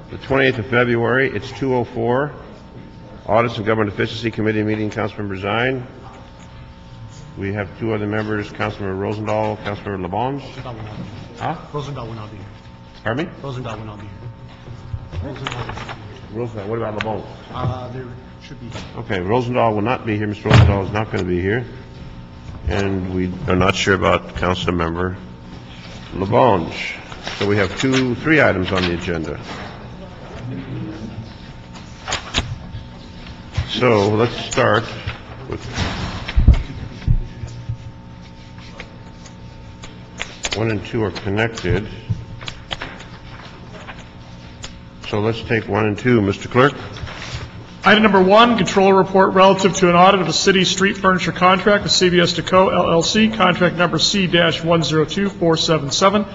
The 28th of February, it's 2:04. Audits and Government Efficiency Committee meeting, Councilmember Zine. We have two other members, Councilmember Rosendahl, Councilmember LeBonge. Rosendahl will not be here. Huh? Rosendahl will not be here. Pardon me? Rosendahl will not be here. Rosendahl, what about LeBonge? There should be. Okay, Rosendahl will not be here. Mr. Rosendahl is not going to be here. And we are not sure about Councilmember LeBonge. So we have three items on the agenda. So let's start with 1 and 2 are connected. So let's take 1 and 2, Mr. Clerk. Item number 1, controller report relative to an audit of a city street furniture contract with CBS Deco LLC, contract number C-102477.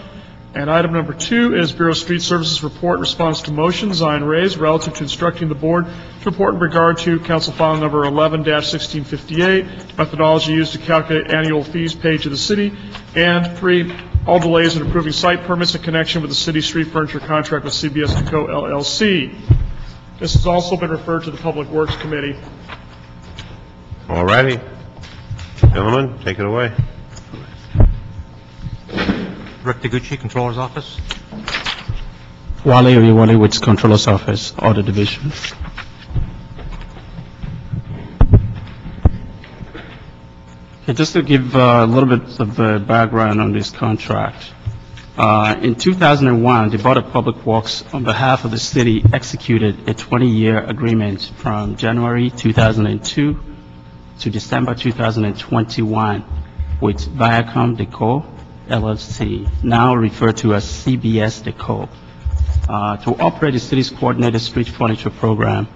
And item number 2 is Bureau of Street Services report response to motions Zion raised relative to instructing the board to report in regard to council file number 11-1658, methodology used to calculate annual fees paid to the city, and 3, all delays in approving site permits in connection with the city street furniture contract with CBS Deco LLC. This has also been referred to the Public Works Committee. All righty. Gentlemen, take it away. Rick Taguchi, Controller's Office. Wale Oriwale with Controller's Office, Audit Division. Okay, just to give a little bit of background on this contract. In 2001, the Board of Public Works, on behalf of the city, executed a 20-year agreement from January 2002 to December 2021 with Viacom Deco LLC, now referred to as CBS Deco, to operate the city's coordinated street furniture program.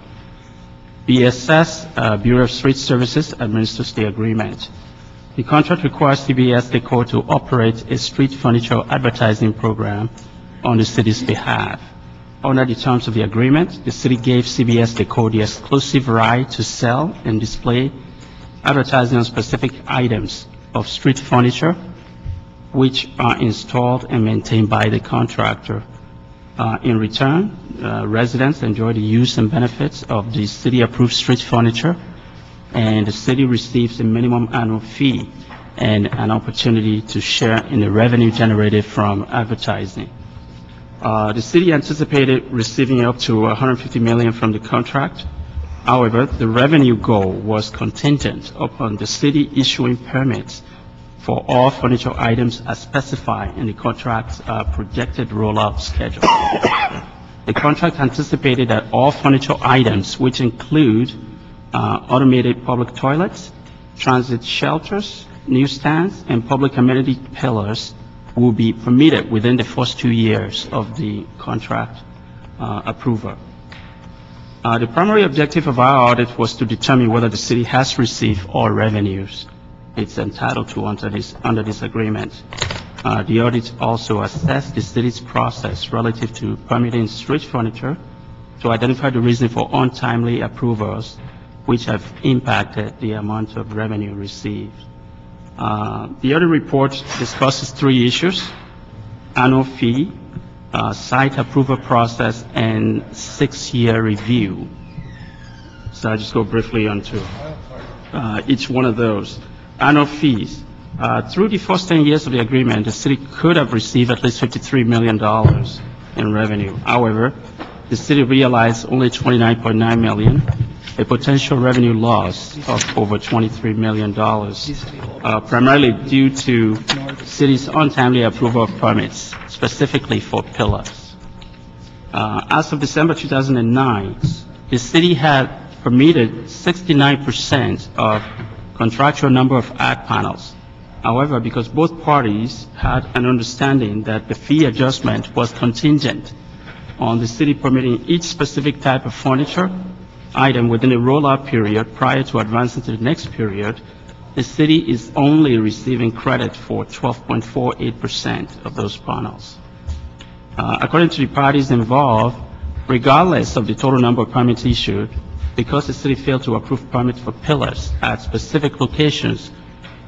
BSS, Bureau of Street Services, administers the agreement. The contract requires CBS Deco to operate a street furniture advertising program on the city's behalf. Under the terms of the agreement, the city gave CBS Deco the exclusive right to sell and display advertising on specific items of street furniture, which are installed and maintained by the contractor. In return, residents enjoy the use and benefits of the city-approved street furniture, and the city receives a minimum annual fee and an opportunity to share in the revenue generated from advertising. The city anticipated receiving up to $150 million from the contract. However, the revenue goal was contingent upon the city issuing permits for all furniture items as specified in the contract's projected rollout schedule. The contract anticipated that all furniture items, which include automated public toilets, transit shelters, newsstands, and public amenity pillars, will be permitted within the first 2 years of the contract approval. The primary objective of our audit was to determine whether the city has received all revenues it's entitled to under this agreement. The audit also assessed the city's process relative to permitting street furniture to identify the reason for untimely approvals which have impacted the amount of revenue received. The audit report discusses 3 issues: annual fee, site approval process, and 6-year review. So I'll just go briefly onto each one of those. Annual fees. Through the first 10 years of the agreement, the city could have received at least $53 million in revenue. However, the city realized only $29.9 million, a potential revenue loss of over $23 million, primarily due to city's untimely approval of permits, specifically for pillars. As of December 2009, the city had permitted 69% of contractual number of ag panels. However, because both parties had an understanding that the fee adjustment was contingent on the city permitting each specific type of furniture item within a rollout period prior to advancing to the next period, the city is only receiving credit for 12.48% of those panels. According to the parties involved, regardless of the total number of permits issued, because the city failed to approve permits for pillars at specific locations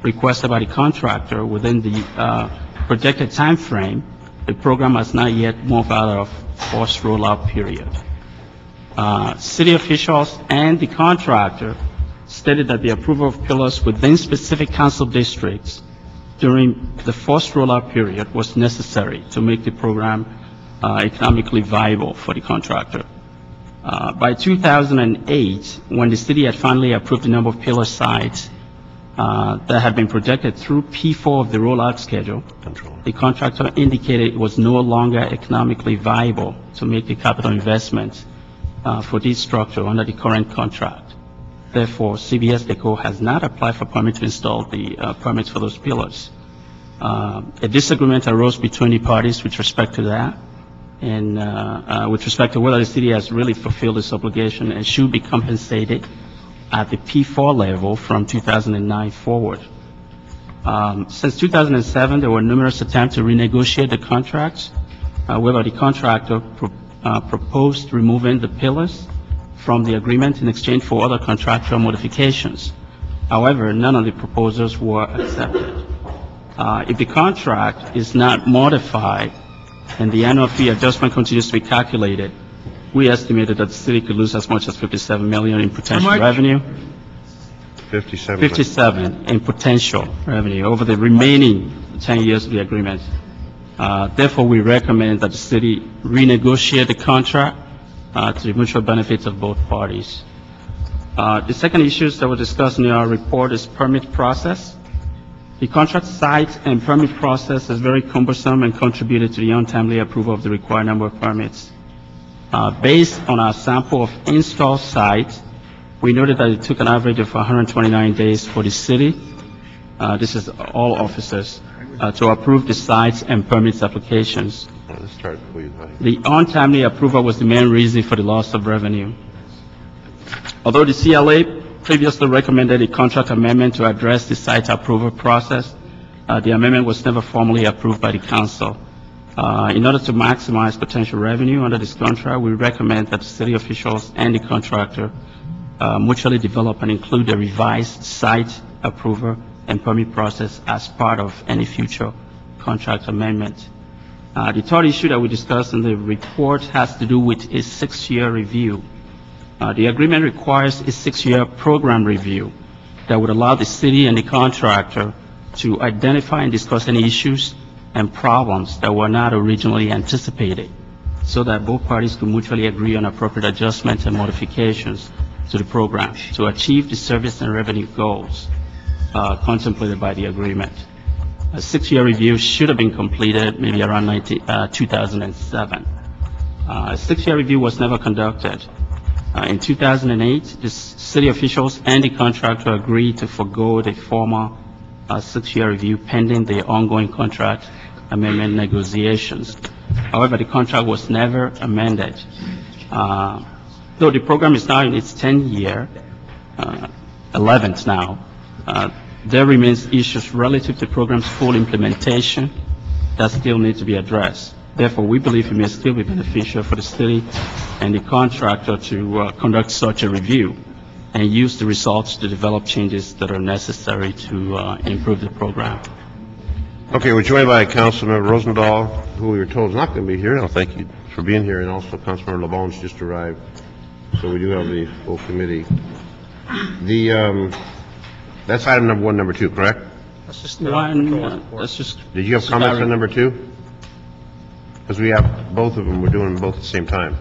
requested by the contractor within the projected time frame, the program has not yet moved out of forced rollout period. City officials and the contractor stated that the approval of pillars within specific council districts during the forced rollout period was necessary to make the program economically viable for the contractor. By 2008, when the city had finally approved the number of pillar sites that had been projected through P4 of the rollout schedule, the contractor indicated it was no longer economically viable to make the capital investments for this structure under the current contract. Therefore, CBS Deco has not applied for permit to install the permits for those pillars. A disagreement arose between the parties with respect to that, and with respect to whether the city has really fulfilled its obligation and should be compensated at the P4 level from 2009 forward. Since 2007, there were numerous attempts to renegotiate the contracts, whether the contractor proposed removing the pillars from the agreement in exchange for other contractual modifications. However, none of the proposals were accepted. If the contract is not modified and the annual fee adjustment continues to be calculated, we estimated that the city could lose as much as $57 million in potential revenue. 57 in potential revenue over the remaining 10 years of the agreement. Therefore, we recommend that the city renegotiate the contract to the mutual benefit of both parties. The second issues that were discussed in our report is permit process. The contract site and permit process is very cumbersome and contributed to the untimely approval of the required number of permits. Based on our sample of installed sites, we noted that it took an average of 129 days for the city, this is all officers, to approve the sites and permits applications. The untimely approval was the main reason for the loss of revenue. Although the CLA previously recommended a contract amendment to address the site approval process, the amendment was never formally approved by the council. In order to maximize potential revenue under this contract, we recommend that the city officials and the contractor mutually develop and include a revised site approval and permit process as part of any future contract amendment. The third issue that we discussed in the report has to do with a 6-year review. The agreement requires a 6-year program review that would allow the city and the contractor to identify and discuss any issues and problems that were not originally anticipated, so that both parties could mutually agree on appropriate adjustments and modifications to the program to achieve the service and revenue goals contemplated by the agreement. A 6-year review should have been completed maybe around 2007. A 6-year review was never conducted. In 2008, the city officials and the contractor agreed to forego the former 6-year review pending the ongoing contract amendment negotiations. However, the contract was never amended. Though the program is now in its 10th year, 11th now, there remains issues relative to the program's full implementation that still need to be addressed. Therefore, we believe it may still be beneficial for the city and the contractor to conduct such a review and use the results to develop changes that are necessary to improve the program. Okay, we're joined by Councilmember Rosendahl, who we were told is not going to be here. I'll thank you for being here, and also Councilmember LeBon's just arrived. So we do have the full committee. That's item number 1, number 2, correct? That's just That's just. Did you have comments on number 2? Because we have both of them. We're doing them both at the same time. Do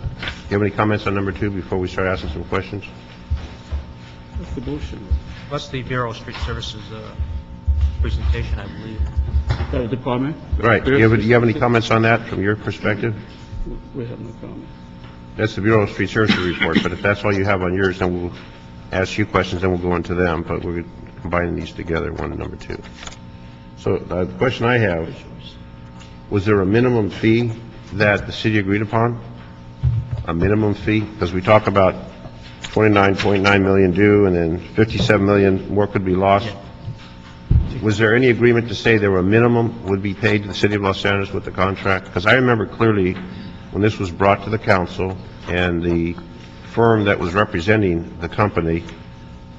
you have any comments on number 2 before we start asking some questions? What's the motion? That's the Bureau of Street Services presentation, I believe. Department? Right. Do you have any comments on that from your perspective? We have no comment. That's the Bureau of Street Services report, but if that's all you have on yours, then we'll ask you questions, then we'll go into them, but we're combining these together, 1 and number 2. So the question I have, was there a minimum fee that the city agreed upon? A minimum fee? Because we talk about 29.9 million due and then 57 million more could be lost. Was there any agreement to say there were a minimum would be paid to the city of Los Angeles with the contract? Because I remember clearly when this was brought to the council and the firm that was representing the company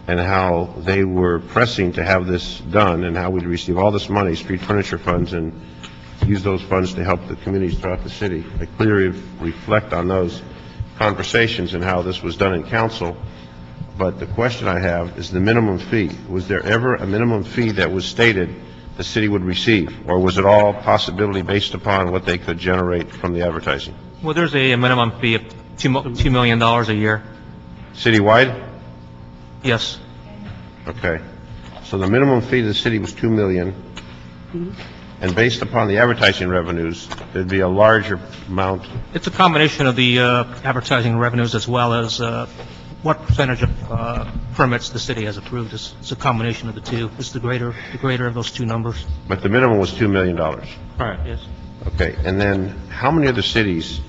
and how they were pressing to have this done and how we'd receive all this money, street furniture funds, and use those funds to help the communities throughout the city. I clearly reflect on those conversations and how this was done in council. But the question I have is the minimum fee. Was there ever a minimum fee that was stated the city would receive? Or was it all possibility based upon what they could generate from the advertising? Well, there's a minimum fee of $2 million a year. Citywide? Yes. Okay. So the minimum fee to the city was $2 million. And based upon the advertising revenues, there'd be a larger amount. It's a combination of the advertising revenues as well as what percentage of permits the city has approved. It's a combination of the two. It's the greater of those two numbers. But the minimum was $2 million. Right, yes. Okay. And then how many other cities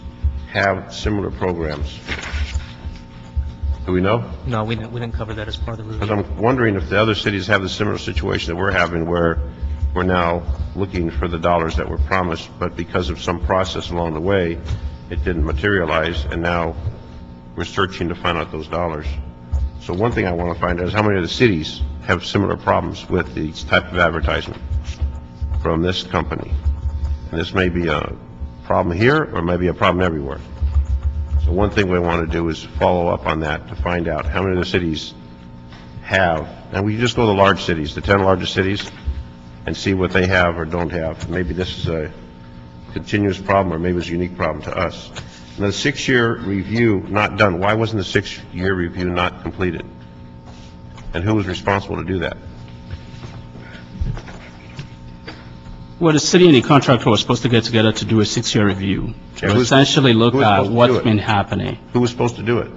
have similar programs? Do we know? No, we didn't cover that as part of the Because review. I'm wondering if the other cities have the similar situation that we're having, where we're now looking for the dollars that were promised, but because of some process along the way, it didn't materialize, and now we're searching to find out those dollars. So one thing I want to find out is how many of the cities have similar problems with these type of advertisement from this company. And this may be a problem here, or maybe a problem everywhere. So one thing we want to do is follow up on that to find out how many of the cities have, and we just go to the large cities, the 10 largest cities, and see what they have or don't have. Maybe this is a continuous problem, or maybe it's a unique problem to us. And the 6-year review not done. Why wasn't the 6-year review not completed? And who was responsible to do that? Well, the city and the contractor were supposed to get together to do a 6-year review, Yeah, to who's- essentially look who was at supposed to do what's it? been happening. Who was supposed to do it?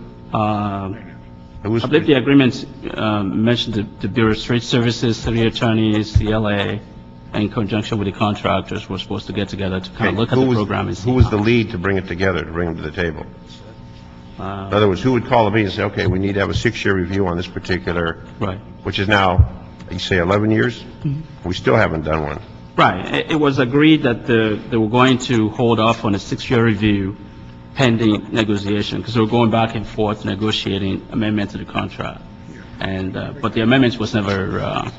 Who was, I believe the agreement mentioned the Bureau of Street Services, city attorneys, CLA, in conjunction with the contractors, were supposed to get together to kind of look at who the was- program and see. Who was the lead to bring it together, to bring them to the table? In other words, who would call a meeting and say, okay, we need to have a 6-year review on this particular, Right. which is now, you say 11 years? We still haven't done one. Right. It was agreed that they were going to hold off on a 6-year review pending negotiation, because they were going back and forth negotiating amendment to the contract. And, but the amendments was never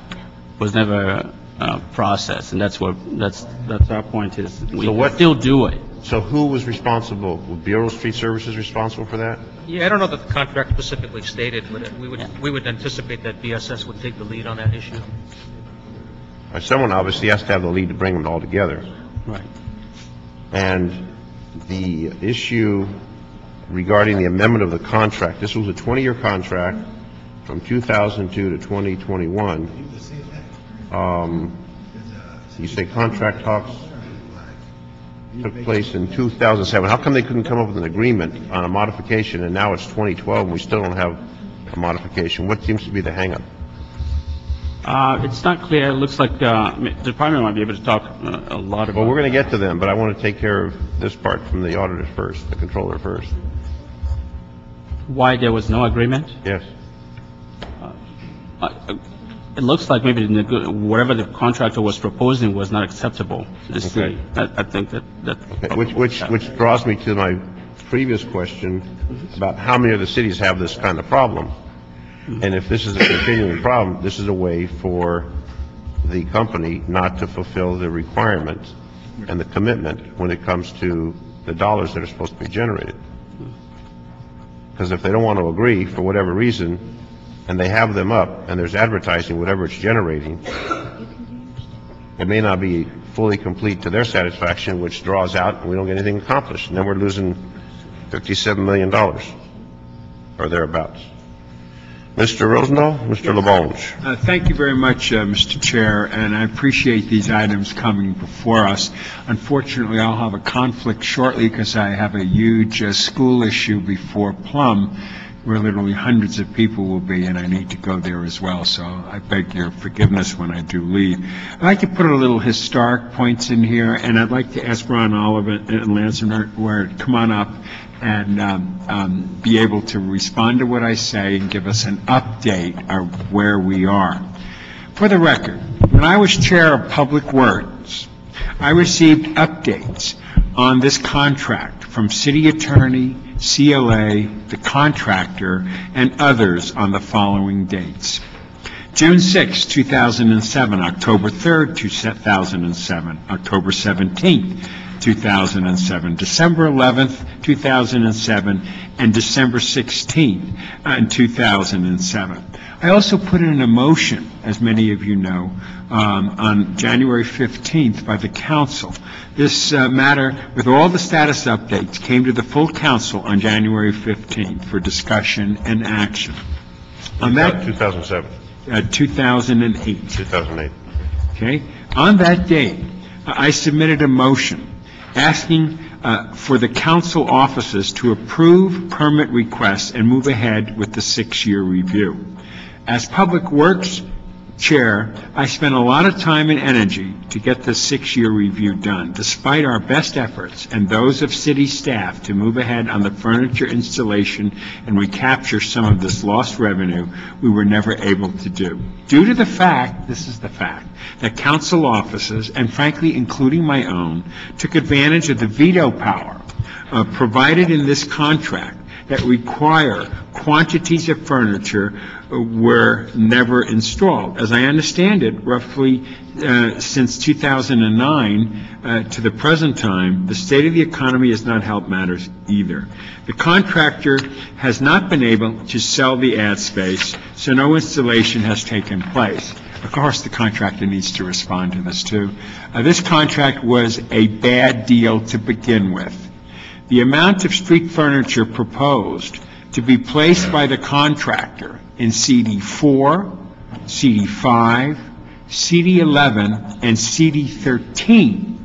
processed, and that's our point is, we So can what- still do it. So who was responsible? Was Bureau of Street Services responsible for that? Yeah, I don't know that the contract specifically stated, but we would anticipate that BSS would take the lead on that issue. Someone obviously has to have the lead to bring them all together. Right. And the issue regarding the amendment of the contract, this was a 20-year contract from 2002 to 2021. You say contract talks took place in 2007. How come they couldn't come up with an agreement on a modification, and now it's 2012 and we still don't have a modification? What seems to be the hang-up? It's not clear. It looks like the department might be able to talk a lot about. Well, we're going to get to them, but I want to take care of this part from the auditor first, the controller first. Why there was no agreement? Yes. It looks like maybe whatever the contractor was proposing was not acceptable to the city. I think that. Okay, which draws me to my previous question about how many of the cities have this kind of problem. And if this is a continuing problem, this is a way for the company not to fulfill the requirement and the commitment when it comes to the dollars that are supposed to be generated. Because if they don't want to agree for whatever reason, and they have them up, and there's advertising, whatever it's generating, it may not be fully complete to their satisfaction, which draws out, and we don't get anything accomplished. And then we're losing $57 million, or thereabouts. Mr. Rosendahl, Mr. LeBonge. Thank you very much, Mr. Chair, and I appreciate these items coming before us. Unfortunately, I'll have a conflict shortly because I have a huge school issue before Plum, where literally hundreds of people will be, and I need to go there as well, so I beg your forgiveness when I do leave. I'd like to put a little historic points in here, and I'd like to ask Ron Oliver and Lance Ware to come on up and be able to respond to what I say and give us an update of where we are. For the record, when I was chair of Public Works, I received updates on this contract from city attorney, CLA, the contractor, and others on the following dates. June 6, 2007, October 3, 2007, October 17, 2007, December 11, 2007, and December 16, 2007. I also put in a motion, as many of you know, on January 15th by the council. This matter, with all the status updates, came to the full council on January 15th for discussion and action. On that 2007, 2008. 2008. Okay. On that date, I submitted a motion asking for the council offices to approve permit requests and move ahead with the 6-year review. As Public Works Chair, I spent a lot of time and energy to get the 6-year review done. Despite our best efforts and those of city staff to move ahead on the furniture installation and recapture some of this lost revenue, we were never able to do. Due to the fact, this is the fact, that council offices, and frankly including my own, took advantage of the veto power provided in this contract that require quantities of furniture were never installed. As I understand it, roughly since 2009 to the present time, the state of the economy has not helped matters either. The contractor has not been able to sell the ad space, so no installation has taken place. Of course, the contractor needs to respond to this too. This contract was a bad deal to begin with. The amount of street furniture proposed to be placed by the contractor in CD4, CD5, CD11, and CD13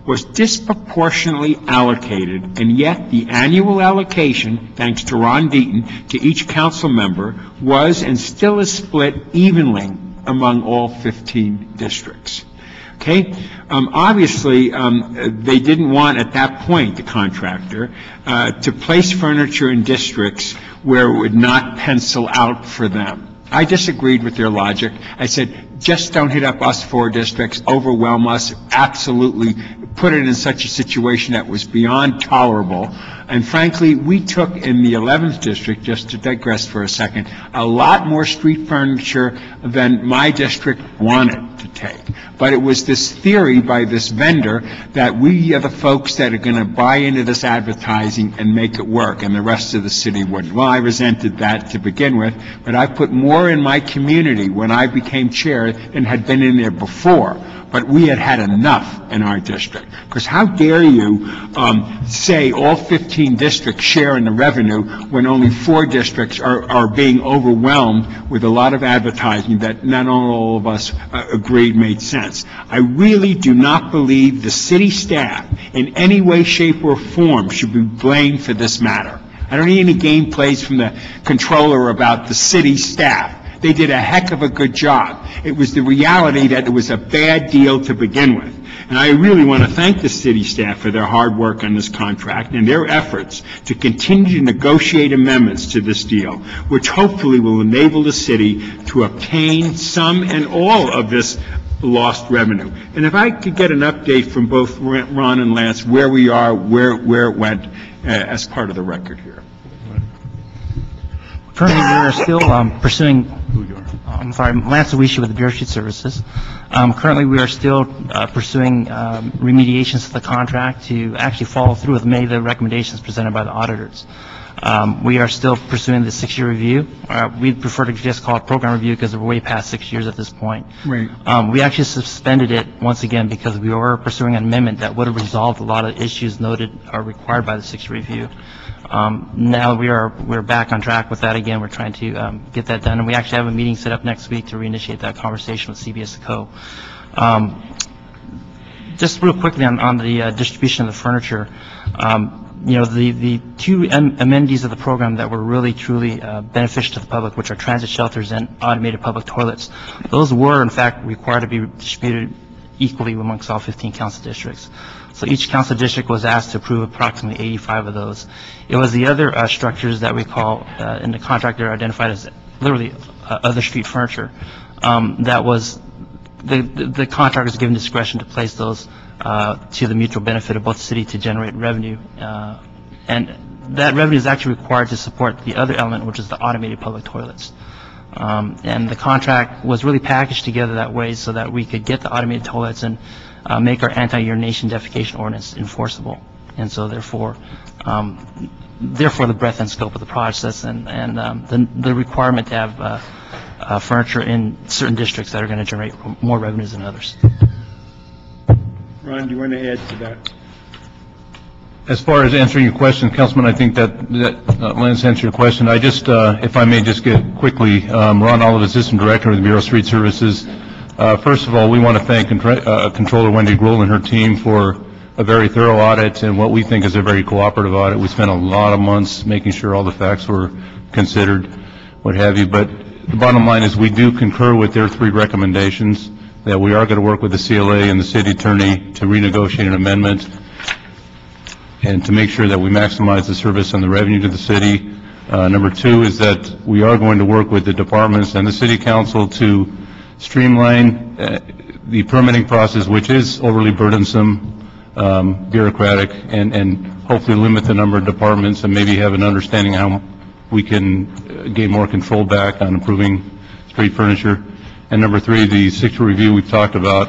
was disproportionately allocated, and yet the annual allocation, thanks to Ron Deaton, to each council member was and still is split evenly among all 15 districts. Okay? Obviously, they didn't want at that point, the contractor, to place furniture in districts where it would not pencil out for them. I disagreed with their logic. I said, just don't hit up us 4 districts, overwhelm us, absolutely put it in such a situation that was beyond tolerable. And frankly, we took in the 11th district, just to digress for a second, a lot more street furniture than my district wanted to take. But it was this theory by this vendor that we are the folks that are going to buy into this advertising and make it work, and the rest of the city wouldn't. Well, I resented that to begin with, but I put more in my community when I became chair than had been in there before. But we had had enough in our district. Because how dare you say all 15 districts share in the revenue when only 4 districts are being overwhelmed with a lot of advertising that not all of us agreed made sense. I really do not believe the city staff in any way, shape, or form should be blamed for this matter. I don't need any game plays from the controller about the city staff. They did a heck of a good job. It was the reality that it was a bad deal to begin with. And I really want to thank the city staff for their hard work on this contract and their efforts to continue to negotiate amendments to this deal, which hopefully will enable the city to obtain some and all of this lost revenue. And if I could get an update from both Ron and Lance where we are, where it went as part of the record here. Currently, we are still pursuing, Lance Awisha with the Bureau of Street Services. Currently, we are still pursuing remediations to the contract to actually follow through with many of the recommendations presented by the auditors. We are still pursuing the 6-year review. We'd prefer to just call it program review because we're way past 6 years at this point. Right. We actually suspended it once again because we were pursuing an amendment that would have resolved a lot of issues noted are required by the 6-year review. Now we're back on track with that again. We're trying to get that done, and we actually have a meeting set up next week to reinitiate that conversation with CBS Co. Just real quickly on the distribution of the furniture, the 2 amenities of the program that were really truly beneficial to the public, which are transit shelters and automated public toilets, those were in fact required to be distributed equally amongst all 15 council districts. So each council district was asked to approve approximately 85 of those. It was the other structures that we call in the contract they're identified as literally other street furniture. That was the contractor was given discretion to place those to the mutual benefit of both the city to generate revenue, and that revenue is actually required to support the other element, which is the automated public toilets. And the contract was really packaged together that way so that we could get the automated toilets and make our anti-urination defecation ordinance enforceable. And so therefore the breadth and scope of the process and the requirement to have furniture in certain districts that are going to generate more revenues than others. Ron, do you want to add to that? As far as answering your question, Councilman, I think that Lance answered your question. I just, if I may just get quickly, Ron Olive, Assistant Director of the Bureau of Street Services. First of all, we want to thank Controller Wendy Gruhl and her team for a very thorough audit and what we think is a very cooperative audit. We spent a lot of months making sure all the facts were considered, what have you. But the bottom line is we do concur with their 3 recommendations, that we are going to work with the CLA and the city attorney to renegotiate an amendment and to make sure that we maximize the service and the revenue to the city. Number 2 is that we are going to work with the departments and the city council to streamline the permitting process, which is overly burdensome, bureaucratic, and hopefully limit the number of departments and maybe have an understanding how we can gain more control back on improving street furniture. And number 3, the 6 review we've talked about.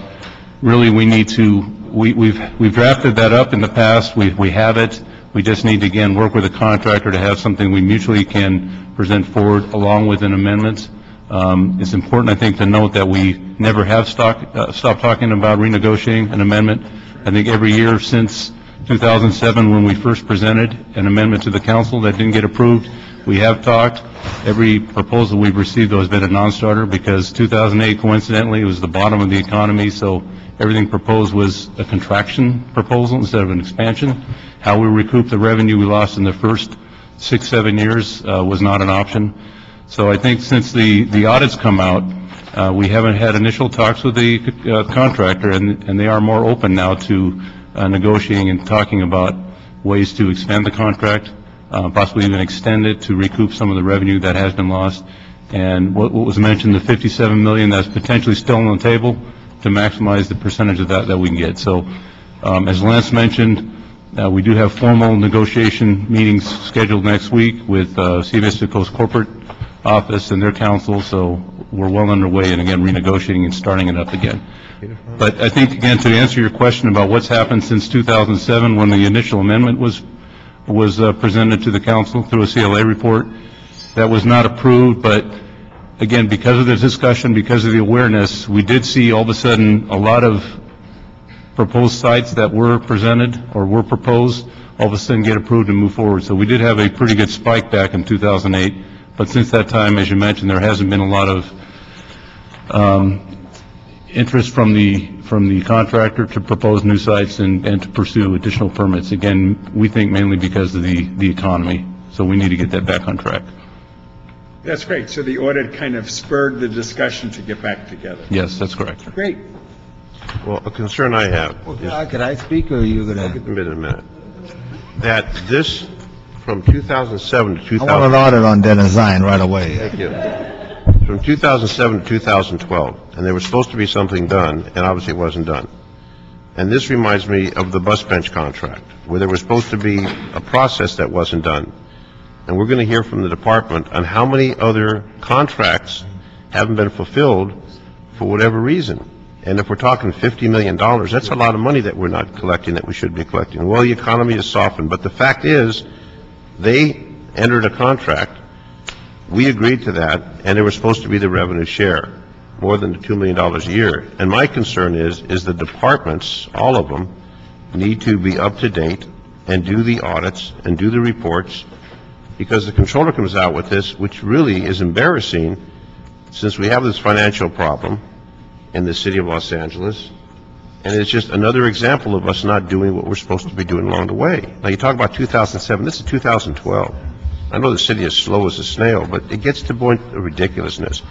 Really, we need to, we've drafted that up in the past. We have it. We just need to, again, work with a contractor to have something we mutually can present forward along with an amendment. It's important, I think, to note that we never have stopped talking about renegotiating an amendment. I think every year since 2007, when we first presented an amendment to the council that didn't get approved, we have talked. Every proposal we've received, though, has been a non-starter because 2008, coincidentally, was the bottom of the economy, so everything proposed was a contraction proposal instead of an expansion. How we recoup the revenue we lost in the first 6-7 years was not an option. So I think since the audits come out, we haven't had initial talks with the contractor, and they are more open now to negotiating and talking about ways to expand the contract, possibly even extend it to recoup some of the revenue that has been lost. And what was mentioned, the $57 million that's potentially still on the table, to maximize the percentage of that we can get. So as Lance mentioned, we do have formal negotiation meetings scheduled next week with CVS Coast Corporate Office and their counsel, so we're well underway and again renegotiating and starting it up again. But I think, again, to answer your question about what's happened since 2007 when the initial amendment was presented to the council through a CLA report, that was not approved, but again, because of the discussion, because of the awareness, we did see all of a sudden a lot of proposed sites that were presented or were proposed all of a sudden get approved and move forward. So we did have a pretty good spike back in 2008, but since that time, as you mentioned, there hasn't been a lot of interest from the contractor to propose new sites and to pursue additional permits. Again, we think mainly because of the economy, so we need to get that back on track. That's great. So the audit kind of spurred the discussion to get back together. Yes, that's correct. Great. Well, a concern I have is, Could I speak, or are you going I'll to? give it in a minute, that this, from 2007 to 2000... I want an audit on the design right away. Thank you. From 2007 to 2012, and there was supposed to be something done, and obviously it wasn't done. And this reminds me of the bus bench contract, where there was supposed to be a process that wasn't done. And we're going to hear from the department on how many other contracts haven't been fulfilled for whatever reason. And if we're talking $50 million, that's a lot of money that we're not collecting that we should be collecting. Well, the economy has softened, but the fact is, they entered a contract, we agreed to that, and there was supposed to be the revenue share, more than $2 million a year. And my concern is the departments, all of them, need to be up to date and do the audits and do the reports, because the controller comes out with this, which really is embarrassing, since we have this financial problem in the city of Los Angeles, and it's just another example of us not doing what we're supposed to be doing along the way. Now, you talk about 2007, this is 2012. I know the city is slow as a snail, but it gets to the point of ridiculousness.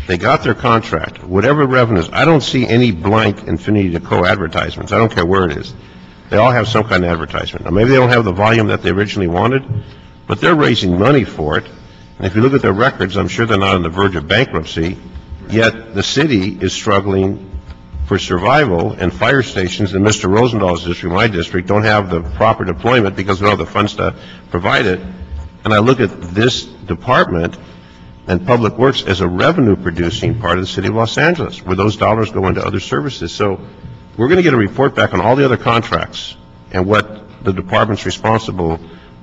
They got their contract, whatever revenues. I don't see any blank Infinity Decor advertisements. I don't care where it is. They all have some kind of advertisement. Now, maybe they don't have the volume that they originally wanted, but they're raising money for it. And if you look at their records, I'm sure they're not on the verge of bankruptcy, yet the city is struggling for survival, and fire stations in Mr. Rosenthal's district, my district, don't have the proper deployment because we don't have the funds to provide it. And I look at this department, and Public Works as a revenue-producing part of the city of Los Angeles, where those dollars go into other services. So we're going to get a report back on all the other contracts and what the department's responsible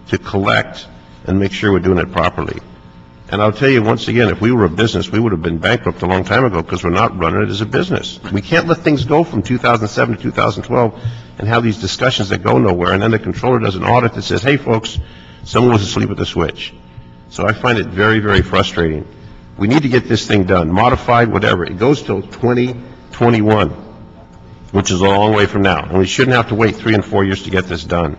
to collect and make sure we're doing it properly. And I'll tell you once again, if we were a business, we would have been bankrupt a long time ago because we're not running it as a business. We can't let things go from 2007 to 2012 and have these discussions that go nowhere, and then the controller does an audit that says, hey, folks, someone was asleep at the switch. So I find it very, very frustrating. We need to get this thing done, modified, whatever. It goes till 2021, which is a long way from now, and we shouldn't have to wait 3 and 4 years to get this done.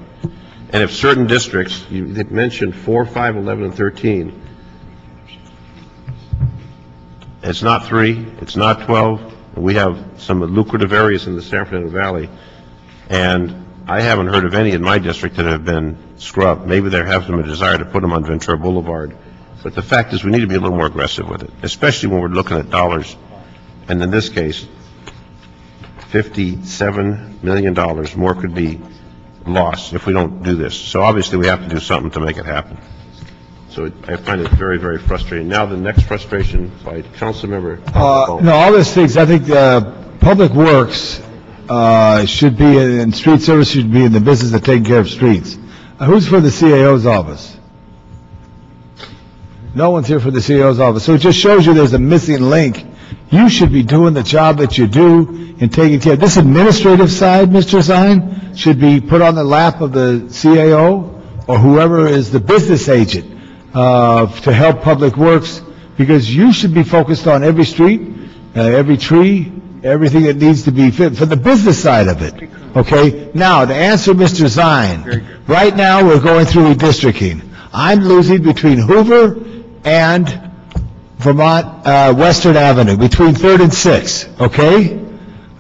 And if certain districts, you mentioned 4, 5, 11, and 13, it's not 3, it's not 12. We have some lucrative areas in the San Fernando Valley, and I haven't heard of any in my district that have been scrubbed. Maybe there has been a desire to put them on Ventura Boulevard. But the fact is we need to be a little more aggressive with it, especially when we're looking at dollars. And in this case, $57 million more could be lost if we don't do this. So obviously we have to do something to make it happen. So I find it very, very frustrating. Now the next frustration by Councilmember. No, all these things, I think Public Works should be, and street service should be in the business of taking care of streets. Who's for the CAO's office? No one's here for the CAO's office. So it just shows you there's a missing link. You should be doing the job that you do and taking care. This administrative side, Mr. Zine, should be put on the lap of the CAO or whoever is the business agent to help Public Works, because you should be focused on every street, every tree, everything that needs to be fit for the business side of it. Okay? Now, to answer Mr. Zine, right now we're going through redistricting. I'm losing between Hoover and Vermont Western Avenue, between 3rd and 6th. Okay?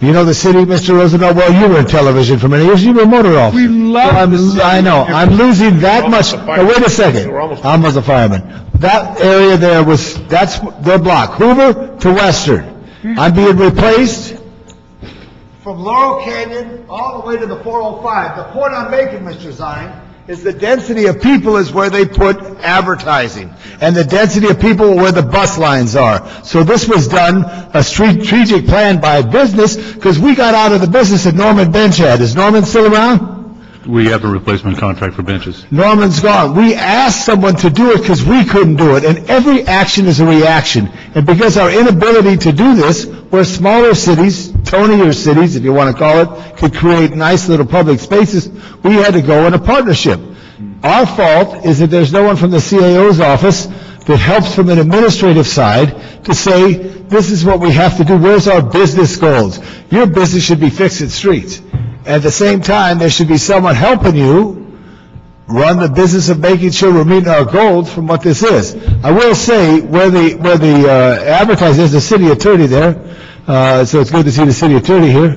You know the city, Mr. Roosevelt? Well, you were in television for many years. You were a motor officer. We love I know. I'm losing that much. Now, wait a second. I was a fireman. That area there that's their block. Hoover to Western. I'm being replaced from Laurel Canyon all the way to the 405. The point I'm making, Mr. Zine, is the density of people is where they put advertising, and the density of people where the bus lines are. So this was done, a strategic plan by business, because we got out of the business that Norman Bench had. Is Norman still around? We have a replacement contract for benches. Norman's gone. We asked someone to do it because we couldn't do it, and every action is a reaction. And because our inability to do this, where smaller cities, tonier cities, if you want to call it, could create nice little public spaces, we had to go in a partnership. Our fault is that there's no one from the CAO's office that helps from an administrative side to say, this is what we have to do. Where's our business goals? Your business should be fixing streets. At the same time, there should be someone helping you run the business of making sure we're meeting our goals from what this is. I will say, where the advertising is, the city attorney there, so it's good to see the city attorney here,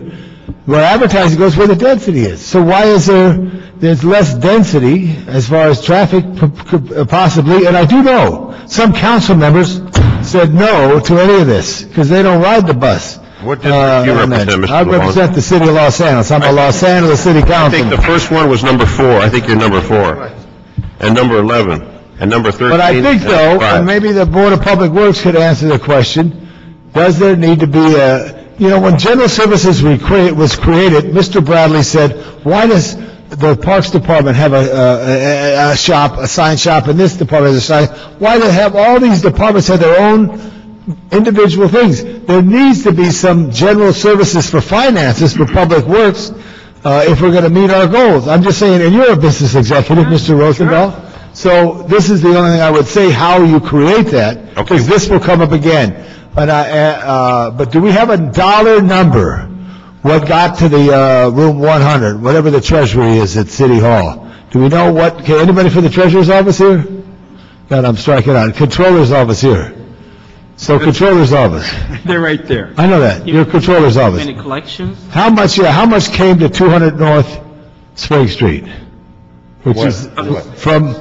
where advertising goes where the density is. So why is there's less density as far as traffic possibly? And I do know some council members said no to any of this because they don't ride the bus. What district do you represent, Mr. I represent the city of Los Angeles. I'm a Los Angeles City Council. I think the first one was number 4. I think you're number 4. And number 11. And number 13. But I think, though, and maybe the Board of Public Works could answer the question, does there need to be when General Services was created, Mr. Bradley said, why does the Parks Department have a shop, a sign shop, and this department has a sign? Why do they have all these departments have their own individual things? There needs to be some general services for finances for Public Works if we're going to meet our goals. I'm just saying, and you're a business executive, Mr. Rosendahl, so this is the only thing I would say, how you create that, because this will come up again. But do we have a dollar number, what got to the room 100, whatever the treasury is at City Hall? Do we know what, can anybody from the treasurer's office here? God, I'm striking out. Controller's office here. So controller's office. They're right there. I know that. Your controller's office. Any collections? How much came to 200 North Sprague Street? Which is from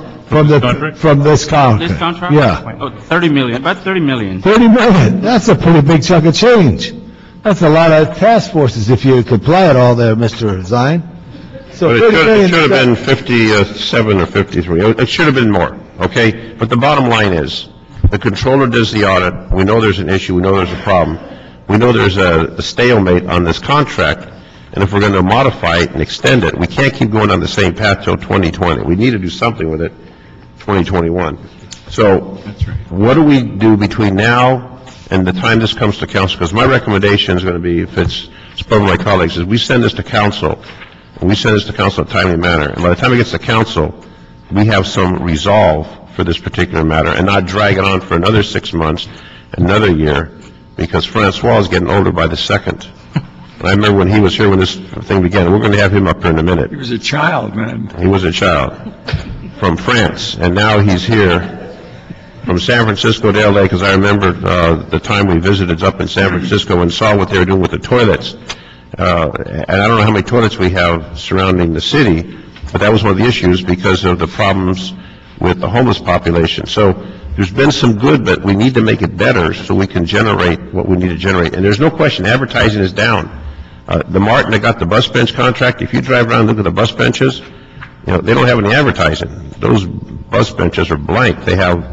this contract. This contract? Yeah. Oh, 30 million, about 30 million. 30 million. That's a pretty big chunk of change. That's a lot of task forces if you could apply it all there, Mr. Zine. So but it should have been 57 or 53. It should have been more, okay? But the bottom line is, The controller does the audit. We know there's an issue. We know there's a problem. We know there's a stalemate on this contract. And if we're going to modify it and extend it, we can't keep going on the same path till 2020. We need to do something with it 2021. So what do we do between now and the time this comes to council? Because my recommendation is going to be, if it's spoken by my colleagues, is we send this to council, and we send this to council in a timely manner. And by the time it gets to council, we have some resolve for this particular matter and not drag it on for another 6 months, another year, because Francois is getting older by the second. And I remember when he was here when this thing began. We're going to have him up here in a minute. He was a child, man. He was a child from France, and now he's here from San Francisco to L.A., because I remember the time we visited up in San Francisco and saw what they were doing with the toilets. And I don't know how many toilets we have surrounding the city, but that was one of the issues because of the problems with the homeless population. So there's been some good, but we need to make it better so we can generate what we need to generate. And there's no question, advertising is down. The Martin that got the bus bench contract, if you drive around and look at the bus benches, they don't have any advertising. Those bus benches are blank. They have,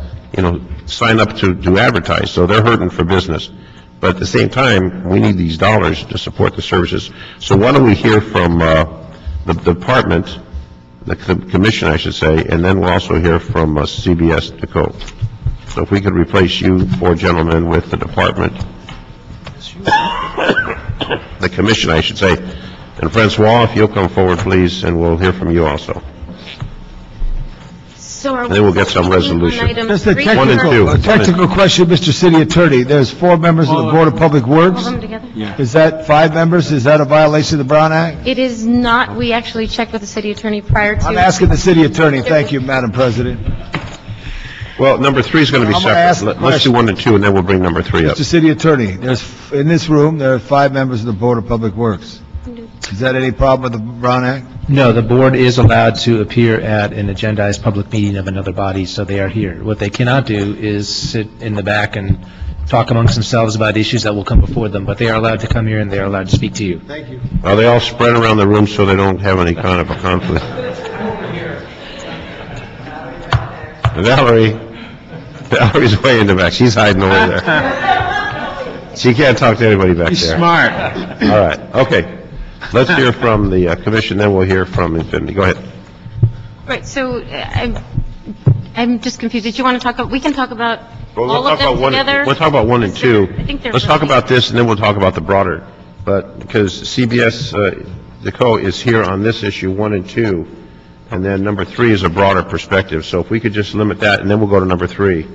sign up to advertise, so they're hurting for business. But at the same time, we need these dollars to support the services. So why don't we hear from the department, the commission, I should say, and then we'll also hear from CBS DeCo. So if we could replace you four gentlemen with the department, the commission, I should say. And Francois, if you'll come forward, please, and we'll hear from you also. So are And then we'll get some resolution. Just a One and two. technical question, Mr. City Attorney. There's 4 members of the Board of Public Works. All of them together? Yeah. Is that 5 members? Is that a violation of the Brown Act? It is not. We actually checked with the city attorney prior to. I'm asking the City Attorney. Thank you, Madam President. Well, number 3 is going to be I'm gonna ask separate. the Let's do question. 1 and 2, and then we'll bring number 3 up. Mr. City Attorney, in this room, there are 5 members of the Board of Public Works. Is that any problem with the Brown Act? No, the board is allowed to appear at an agendized public meeting of another body, so they are here. What they cannot do is sit in the back and talk amongst themselves about issues that will come before them, but they are allowed to come here and they are allowed to speak to you. Thank you. Are they all spread around the room so they don't have any kind of a conflict? Valerie's way in the back. She's hiding over there. She can't talk to anybody back He's there. smart. All right, okay. Let's hear from the commission, then we'll hear from Infinity. Go ahead. Right, so I'm just confused. Did you want to talk about, we can talk about all of them together? We'll talk about 1 and 2. I think they're Let's talk related. about this, and then we'll talk about the broader. But because CBS, DeCo is here on this issue, 1 and 2, and then number 3 is a broader perspective. So if we could just limit that, and then we'll go to number 3.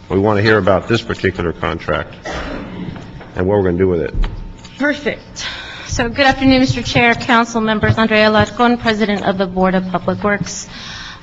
We want to hear about this particular contract and what we're going to do with it. Perfect. So good afternoon, Mr. Chair, council members. Andrea Larcon, President of the Board of Public Works.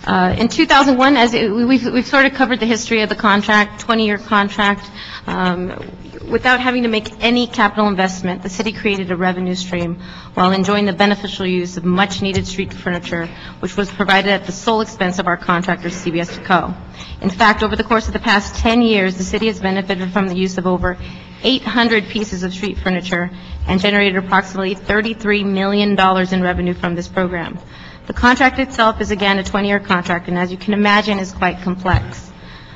In 2001, we've sort of covered the history of the contract, 20-year contract. Without having to make any capital investment, the city created a revenue stream while enjoying the beneficial use of much-needed street furniture, which was provided at the sole expense of our contractor, CBS DeCo. In fact, over the course of the past 10 years, the city has benefited from the use of over 800 pieces of street furniture and generated approximately $33 million in revenue from this program. The contract itself is, again, a 20-year contract, and as you can imagine, is quite complex,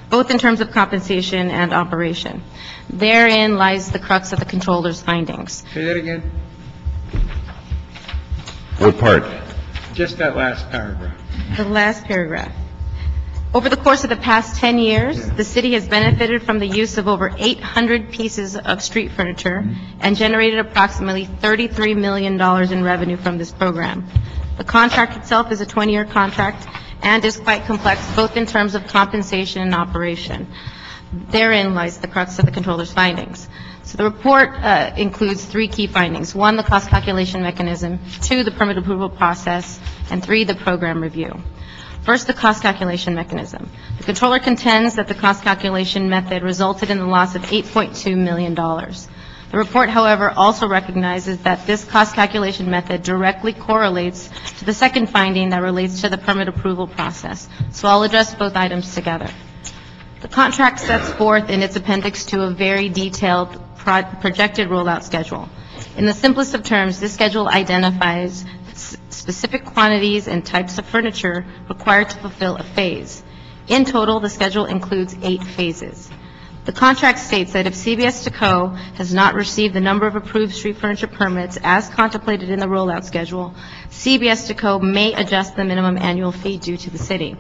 both in terms of compensation and operation. Therein lies the crux of the controller's findings. Say that again. What part? Just that last paragraph. The last paragraph. Over the course of the past 10 years, the city has benefited from the use of over 800 pieces of street furniture and generated approximately $33 million in revenue from this program. The contract itself is a 20-year contract and is quite complex, both in terms of compensation and operation. Therein lies the crux of the controller's findings. So the report includes 3 key findings. 1, the cost calculation mechanism. 2, the permit approval process. And 3, the program review. First, the cost calculation mechanism. The controller contends that the cost calculation method resulted in the loss of $8.2 million. The report, however, also recognizes that this cost calculation method directly correlates to the second finding that relates to the permit approval process. So I'll address both items together. The contract sets forth in its appendix to a very detailed projected rollout schedule. In the simplest of terms, this schedule identifies specific quantities and types of furniture required to fulfill a phase. In total, the schedule includes 8 phases. The contract states that if CBS Deco has not received the number of approved street furniture permits as contemplated in the rollout schedule, CBS Deco may adjust the minimum annual fee due to the city.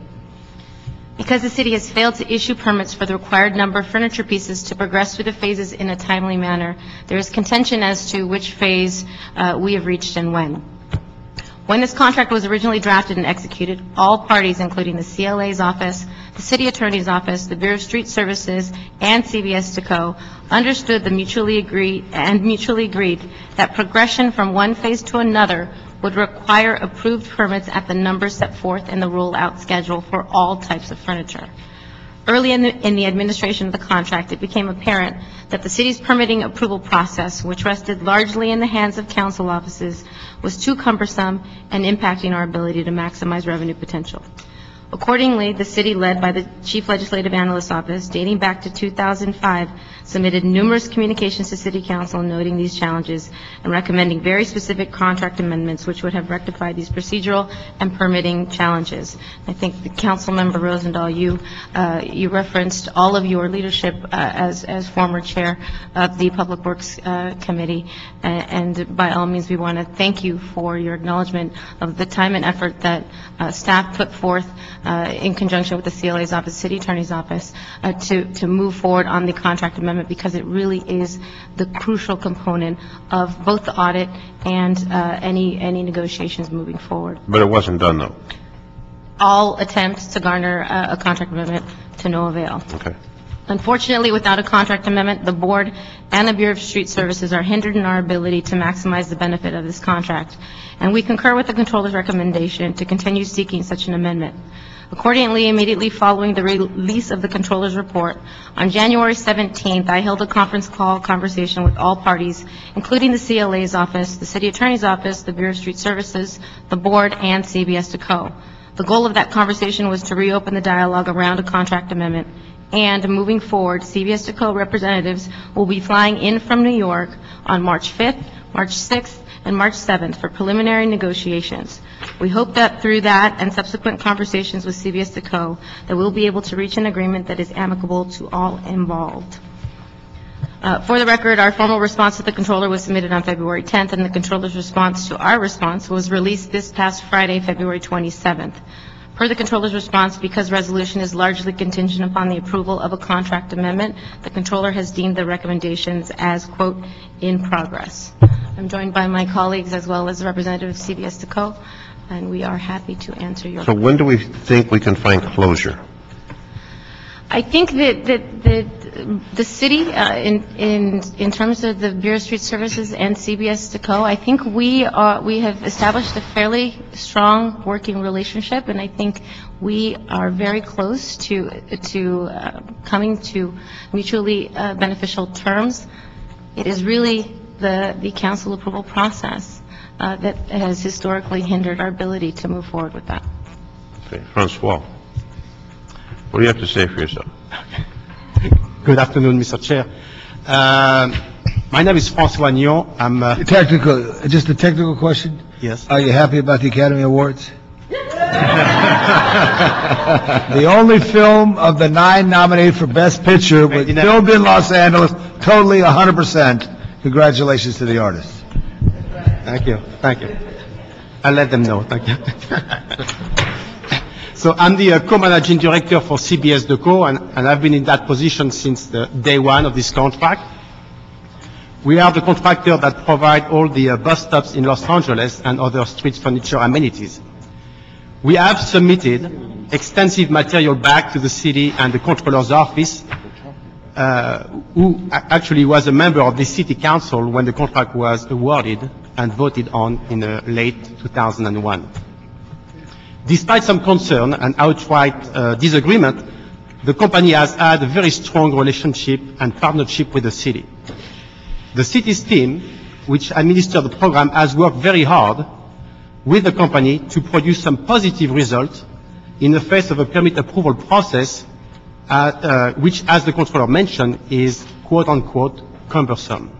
Because the city has failed to issue permits for the required number of furniture pieces to progress through the phases in a timely manner, there is contention as to which phase we have reached and when. When this contract was originally drafted and executed, all parties, including the CLA's office, the City Attorney's Office, the Bureau of Street Services, and CBS Deco, understood the mutually agreed that progression from one phase to another would require approved permits at the numbers set forth in the rollout schedule for all types of furniture. Early in the administration of the contract, it became apparent that the city's permitting approval process, which rested largely in the hands of council offices, was too cumbersome and impacting our ability to maximize revenue potential. Accordingly, the city, led by the Chief Legislative Analyst's Office, dating back to 2005, submitted numerous communications to City Council noting these challenges and recommending very specific contract amendments which would have rectified these procedural and permitting challenges. I think Councilmember Rosendahl, you referenced all of your leadership as former chair of the Public Works Committee, and by all means we want to thank you for your acknowledgement of the time and effort that staff put forth in conjunction with the CLA's office, City Attorney's Office, to move forward on the contract amendment, because it really is the crucial component of both the audit and any negotiations moving forward. But it wasn't done, though. All attempts to garner a contract amendment to no avail. Okay. Unfortunately, without a contract amendment, the board and the Bureau of Street Services are hindered in our ability to maximize the benefit of this contract, and we concur with the Controller's recommendation to continue seeking such an amendment. Accordingly, immediately following the release of the Controller's report, on January 17th, I held a conference call conversation with all parties, including the CLA's office, the City Attorney's Office, the Bureau of Street Services, the board, and CBS Deco. The goal of that conversation was to reopen the dialogue around a contract amendment, and moving forward, CBS Deco representatives will be flying in from New York on March 5th, March 6th, and March 7th for preliminary negotiations. We hope that through that and subsequent conversations with CBS Deco, that we'll be able to reach an agreement that is amicable to all involved. For the record, our formal response to the Controller was submitted on February 10th, and the Controller's response to our response was released this past Friday, February 27th. Per the Controller's response, because resolution is largely contingent upon the approval of a contract amendment, the Controller has deemed the recommendations as, quote, in progress. I'm joined by my colleagues as well as the representative of CBS Deco, and we are happy to answer your questions. So when do we think we can find closure? I think that the city, in terms of the Bureau of Street Services and CBS Deco, I think we have established a fairly strong working relationship, and I think we are very close to coming to mutually beneficial terms. It is really the council approval process that has historically hindered our ability to move forward with that. Okay. Francois, what do you have to say for yourself? Good afternoon, Mr. Chair. My name is François Agnon. I'm Just a technical question. yes. Are you happy about the Academy Awards? The only film of the 9 nominated for Best Picture was filmed in Los Angeles, totally 100%. Congratulations to the artists. Thank you. Thank you. I'll let them know. Thank you. So I'm the co-managing director for CBS Deco, and I've been in that position since the day one of this contract. We are the contractor that provide all the bus stops in Los Angeles and other street furniture amenities. We have submitted extensive material back to the city and the Controller's office, who actually was a member of the City Council when the contract was awarded and voted on in late 2001. Despite some concern and outright disagreement, the company has had a very strong relationship and partnership with the city. The city's team, which administers the program, has worked very hard with the company to produce some positive results in the face of a permit approval process, which, as the Controller mentioned, is quote-unquote cumbersome.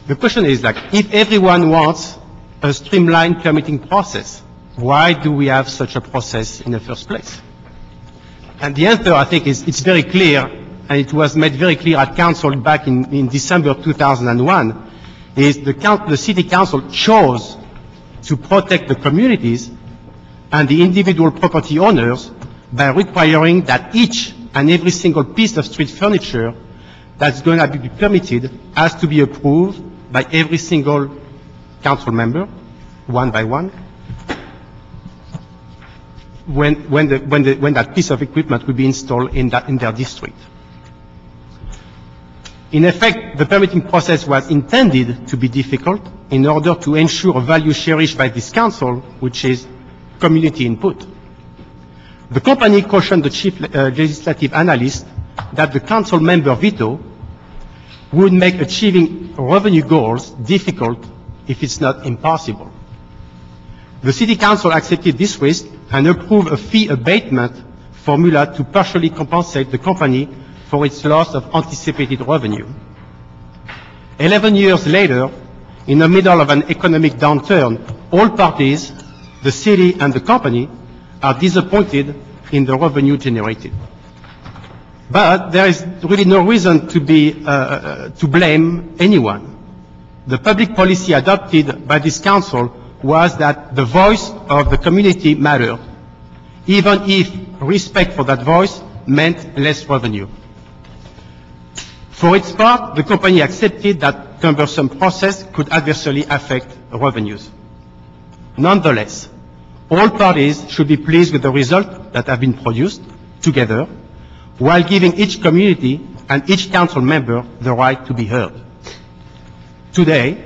The question is, if everyone wants a streamlined permitting process, why do we have such a process in the first place? And the answer, I think, is it's very clear and it was made very clear at council back in December 2001, is the city council chose to protect the communities and the individual property owners by requiring that each and every single piece of street furniture that's going to be permitted has to be approved by every single council member, one by one, when that piece of equipment will be installed in their district. In effect, the permitting process was intended to be difficult in order to ensure a value cherished by this council, which is community input. The company cautioned the chief legislative analyst that the council member veto would make achieving revenue goals difficult if it's not impossible. The city council accepted this risk and approved a fee abatement formula to partially compensate the company for its loss of anticipated revenue. 11 years later, in the middle of an economic downturn, all parties, the city and the company, are disappointed in the revenue generated. But there is really no reason to blame anyone. The public policy adopted by this council was that the voice of the community mattered, even if respect for that voice meant less revenue. For its part, the company accepted that cumbersome process could adversely affect revenues. Nonetheless, all parties should be pleased with the results that have been produced together, while giving each community and each council member the right to be heard. Today,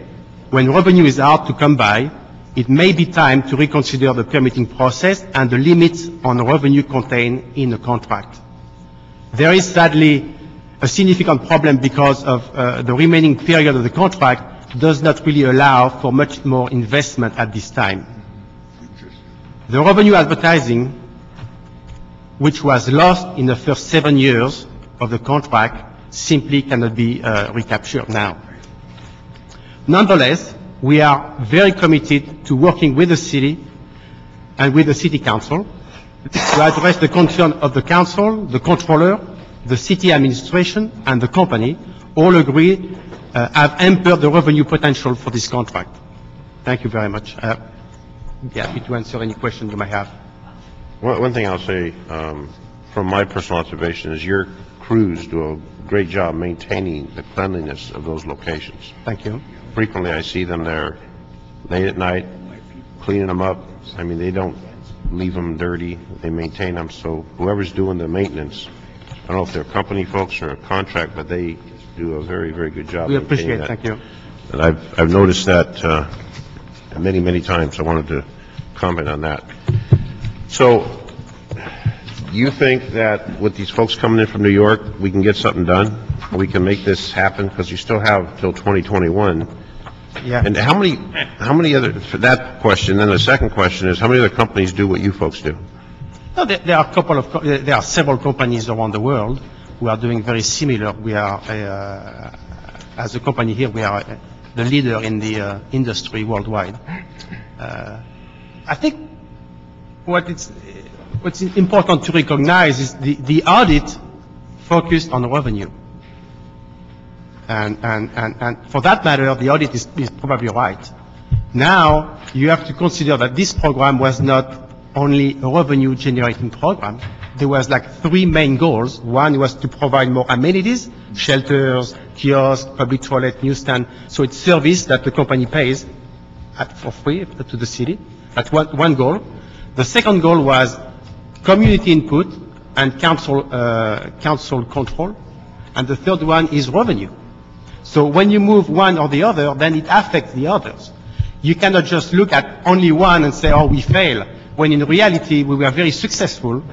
when revenue is hard to come by, it may be time to reconsider the permitting process and the limits on revenue contained in a contract. There is sadly a significant problem because of the remaining period of the contract does not really allow for much more investment at this time. The revenue advertising, which was lost in the first 7 years of the contract, simply cannot be recaptured now. Nonetheless, we are very committed to working with the city and with the city council to address the concern of the council, the controller, the city administration, and the company. All agree have hampered the revenue potential for this contract. Thank you very much. Be happy to answer any questions you may have. One thing I'll say, from my personal observation, is your crews do a great job maintaining the cleanliness of those locations. Thank you. Frequently, I see them there late at night, cleaning them up. I mean, they don't leave them dirty. They maintain them. So whoever's doing the maintenance, I don't know if they're company folks or a contract, but they do a very, very good job. We appreciate it. Thank you. And I've noticed that many, many times. I wanted to comment on that. So you think that with these folks coming in from New York, we can get something done? We can make this happen? Because you still have till 2021. Yeah. And how many other, for that question, then the second question is, how many other companies do what you folks do? No, there are several companies around the world who are doing very similar. We are, as a company here, we are the leader in the industry worldwide. I think what's important to recognize is the audit focused on revenue. And for that matter, the audit is probably right. Now, you have to consider that this program was not only a revenue generating program. There was like 3 main goals. One was to provide more amenities, shelters, kiosks, public toilet, newsstand. So it's service that the company pays for free to the city. That's one goal. The second goal was community input and council control. And the third one is revenue. So when you move one or the other, then it affects the others. You cannot just look at only one and say, oh, we fail, when in reality we were very successful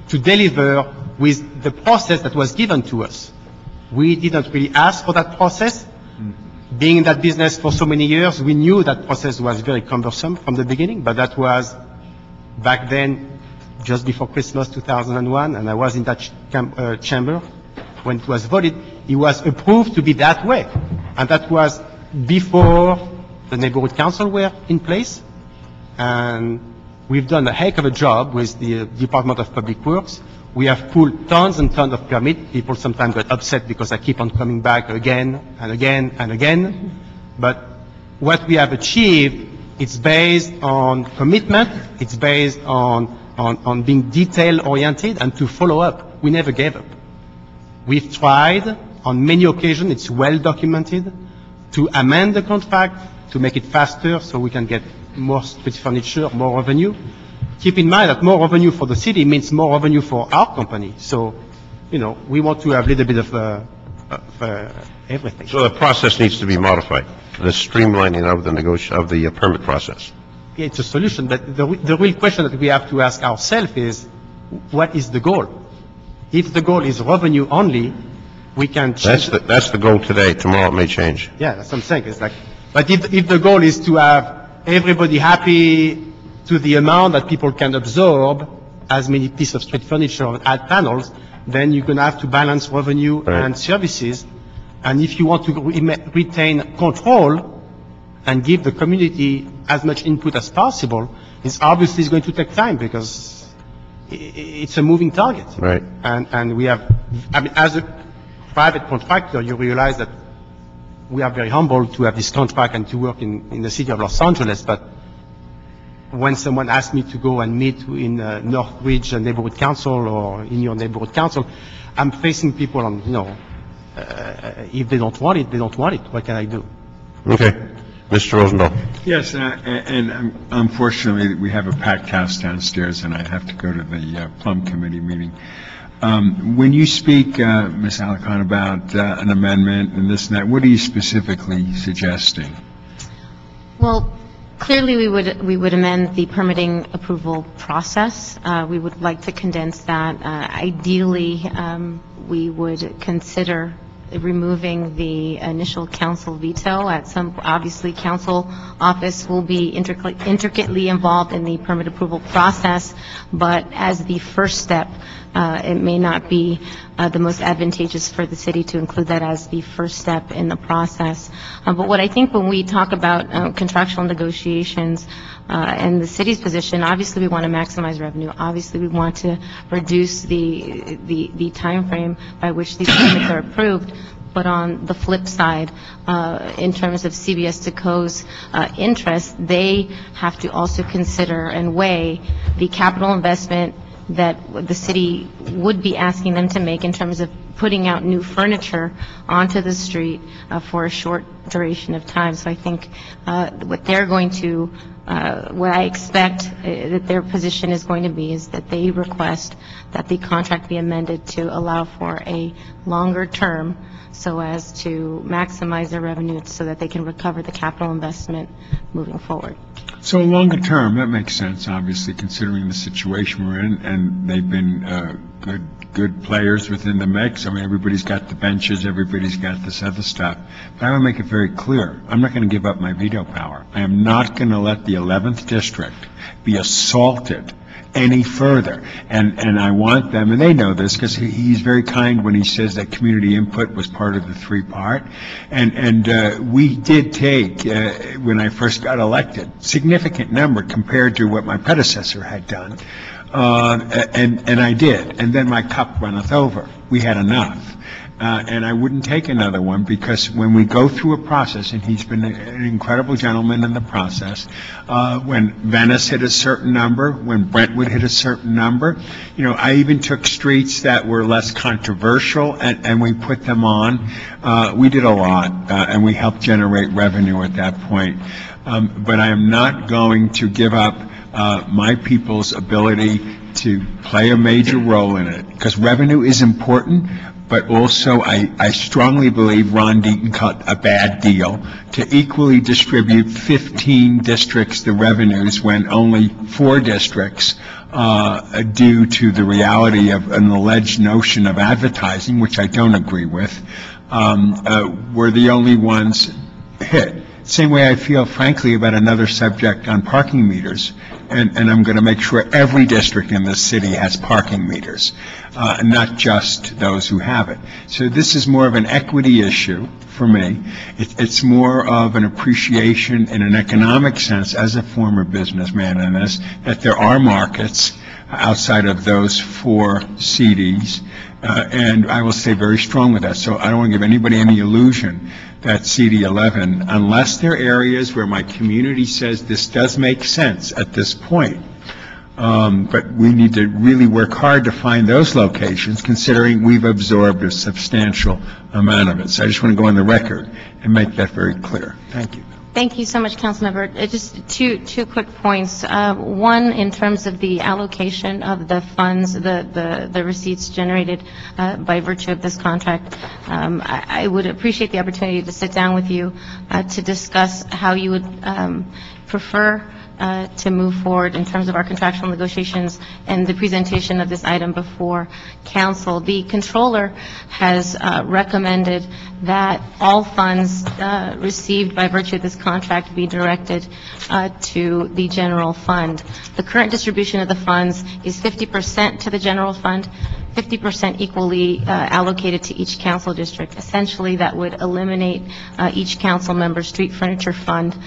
to deliver with the process that was given to us. We didn't really ask for that process. Being in that business for so many years, we knew that process was very cumbersome from the beginning, but that was back then, just before Christmas 2001, and I was in that chamber when it was voted. It was approved to be that way, and that was before the neighborhood council were in place, and we've done a heck of a job with the Department of Public Works. We have pulled tons and tons of permits. People sometimes get upset because I keep on coming back again and again and again. But what we have achieved, it's based on commitment, it's based on being detail-oriented and to follow up. We never gave up. We've tried on many occasions, it's well documented, to amend the contract, to make it faster so we can get more street furniture, more revenue. Keep in mind that more revenue for the city means more revenue for our company. So, you know, we want to have a little bit of everything. So the process needs to be modified, the streamlining of the permit process. Yeah, it's a solution, but the real question that we have to ask ourselves is, what is the goal? If the goal is revenue only, we can change. That's the goal today. Tomorrow it may change. Yeah, that's what I'm saying. It's like, but if the goal is to have everybody happy to the amount that people can absorb as many pieces of street furniture and add panels, then you're going to have to balance revenue and services. And if you want to retain control and give the community as much input as possible, it's obviously going to take time because it's a moving target. Right. And we have, I mean, as a private contractor, you realize that we are very humbled to have this contract and to work in the city of Los Angeles, but when someone asks me to go and meet in Northridge Neighborhood Council or in your neighborhood council, I'm facing people on, you know, if they don't want it, they don't want it. What can I do? Okay. Mr. Rosendahl. Yes, and unfortunately, we have a packed house downstairs, and I have to go to the Plum Committee meeting. When you speak, Ms. Alicant, about an amendment and this and that, what are you specifically suggesting? Well, clearly we would amend the permitting approval process. We would like to condense that. Ideally, we would consider removing the initial council veto. Obviously, council office will be intricately involved in the permit approval process, but as the first step, it may not be the most advantageous for the city to include that as the first step in the process. But what I think when we talk about contractual negotiations and the city's position, obviously we want to maximize revenue. Obviously we want to reduce the time frame by which these permits are approved. But on the flip side, in terms of CBS Deco's interest, they have to also consider and weigh the capital investment that the city would be asking them to make in terms of putting out new furniture onto the street for a short duration of time. So I think what they're going to, what I expect that their position is going to be is that they request that the contract be amended to allow for a longer term so as to maximize their revenue so that they can recover the capital investment moving forward. So longer term, that makes sense, obviously, considering the situation we're in, and they've been good players within the mix. I mean, everybody's got the benches, everybody's got this other stuff. But I want to make it very clear, I'm not going to give up my veto power. I am not going to let the 11th District be assaulted any further. And I want them, and they know this because he's very kind when he says that community input was part of the three-part. And we did take, when I first got elected, significant number compared to what my predecessor had done. And I did. And then my cup runneth over. We had enough. And I wouldn't take another one because when we go through a process, and he's been an incredible gentleman in the process, when Venice hit a certain number, when Brentwood hit a certain number, you know, I even took streets that were less controversial and we put them on. We did a lot, and we helped generate revenue at that point. But I am not going to give up my people's ability to play a major role in it, because revenue is important. But also, I strongly believe Ron Deaton cut a bad deal to equally distribute 15 districts the revenues when only 4 districts, due to the reality of an alleged notion of advertising, which I don't agree with, were the only ones hit. Same way I feel, frankly, about another subject on parking meters, and I'm going to make sure every district in this city has parking meters, not just those who have it. So this is more of an equity issue for me. It's more of an appreciation in an economic sense as a former businessman in this, that there are markets outside of those 4 CDs. And I will stay very strong with that. So I don't want to give anybody any illusion that CD 11, unless there are areas where my community says this does make sense at this point, but we need to really work hard to find those locations, considering we've absorbed a substantial amount of it. So I just want to go on the record and make that very clear. Thank you. Thank you so much, Councilmember. Just two quick points. One, in terms of the allocation of the funds, the receipts generated by virtue of this contract, I would appreciate the opportunity to sit down with you to discuss how you would prefer to move forward in terms of our contractual negotiations and the presentation of this item before council. The controller has recommended that all funds received by virtue of this contract be directed to the general fund. The current distribution of the funds is 50% to the general fund, 50% equally allocated to each council district. Essentially, that would eliminate each council member's street furniture fund.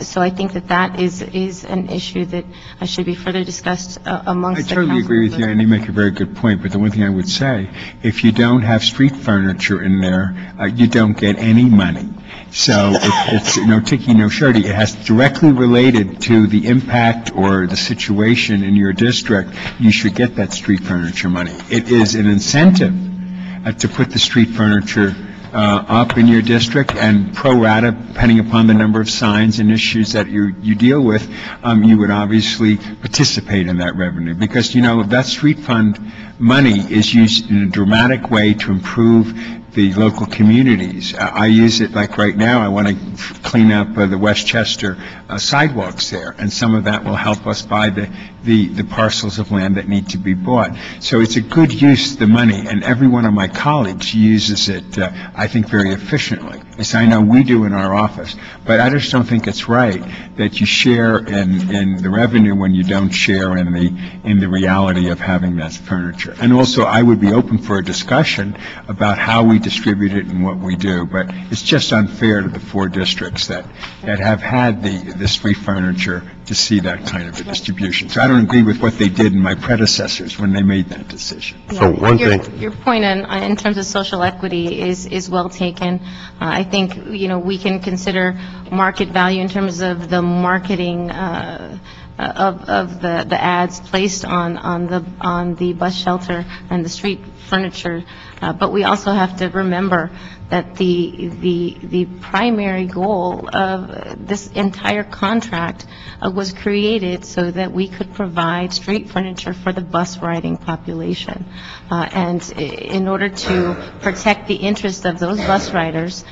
So I think that is an issue that should be further discussed amongst the council. I totally agree with you, and you make a very good point. But the one thing I would say, if you don't have street furniture in there, you don't get any money. So it's no ticky, no shirty. It has directly related to the impact or the situation in your district. You should get that street furniture money. It is an incentive to put the street furniture up in your district, and pro rata, depending upon the number of signs and issues that you deal with, you would obviously participate in that revenue, because, you know, that street fund money is used in a dramatic way to improve the local communities. I use it, like right now, I want to clean up the Westchester sidewalks there, and some of that will help us buy the parcels of land that need to be bought. So it's a good use of the money, and every one of my colleagues uses it, I think, very efficiently. As I know we do in our office. But I just don't think it's right that you share in the revenue when you don't share in the reality of having that furniture. And also, I would be open for a discussion about how we distribute it and what we do. But it's just unfair to the 4 districts that have had the street furniture to see that kind of a distribution. So I don't agree with what they did in my predecessors when they made that decision. Yeah. So one thing. Your point in terms of social equity is well taken. I think, you know, we can consider market value in terms of the marketing of the ads placed on the bus shelter and the street furniture, but we also have to remember that the primary goal of this entire contract was created so that we could provide street furniture for the bus riding population, and in order to protect the interest of those bus riders,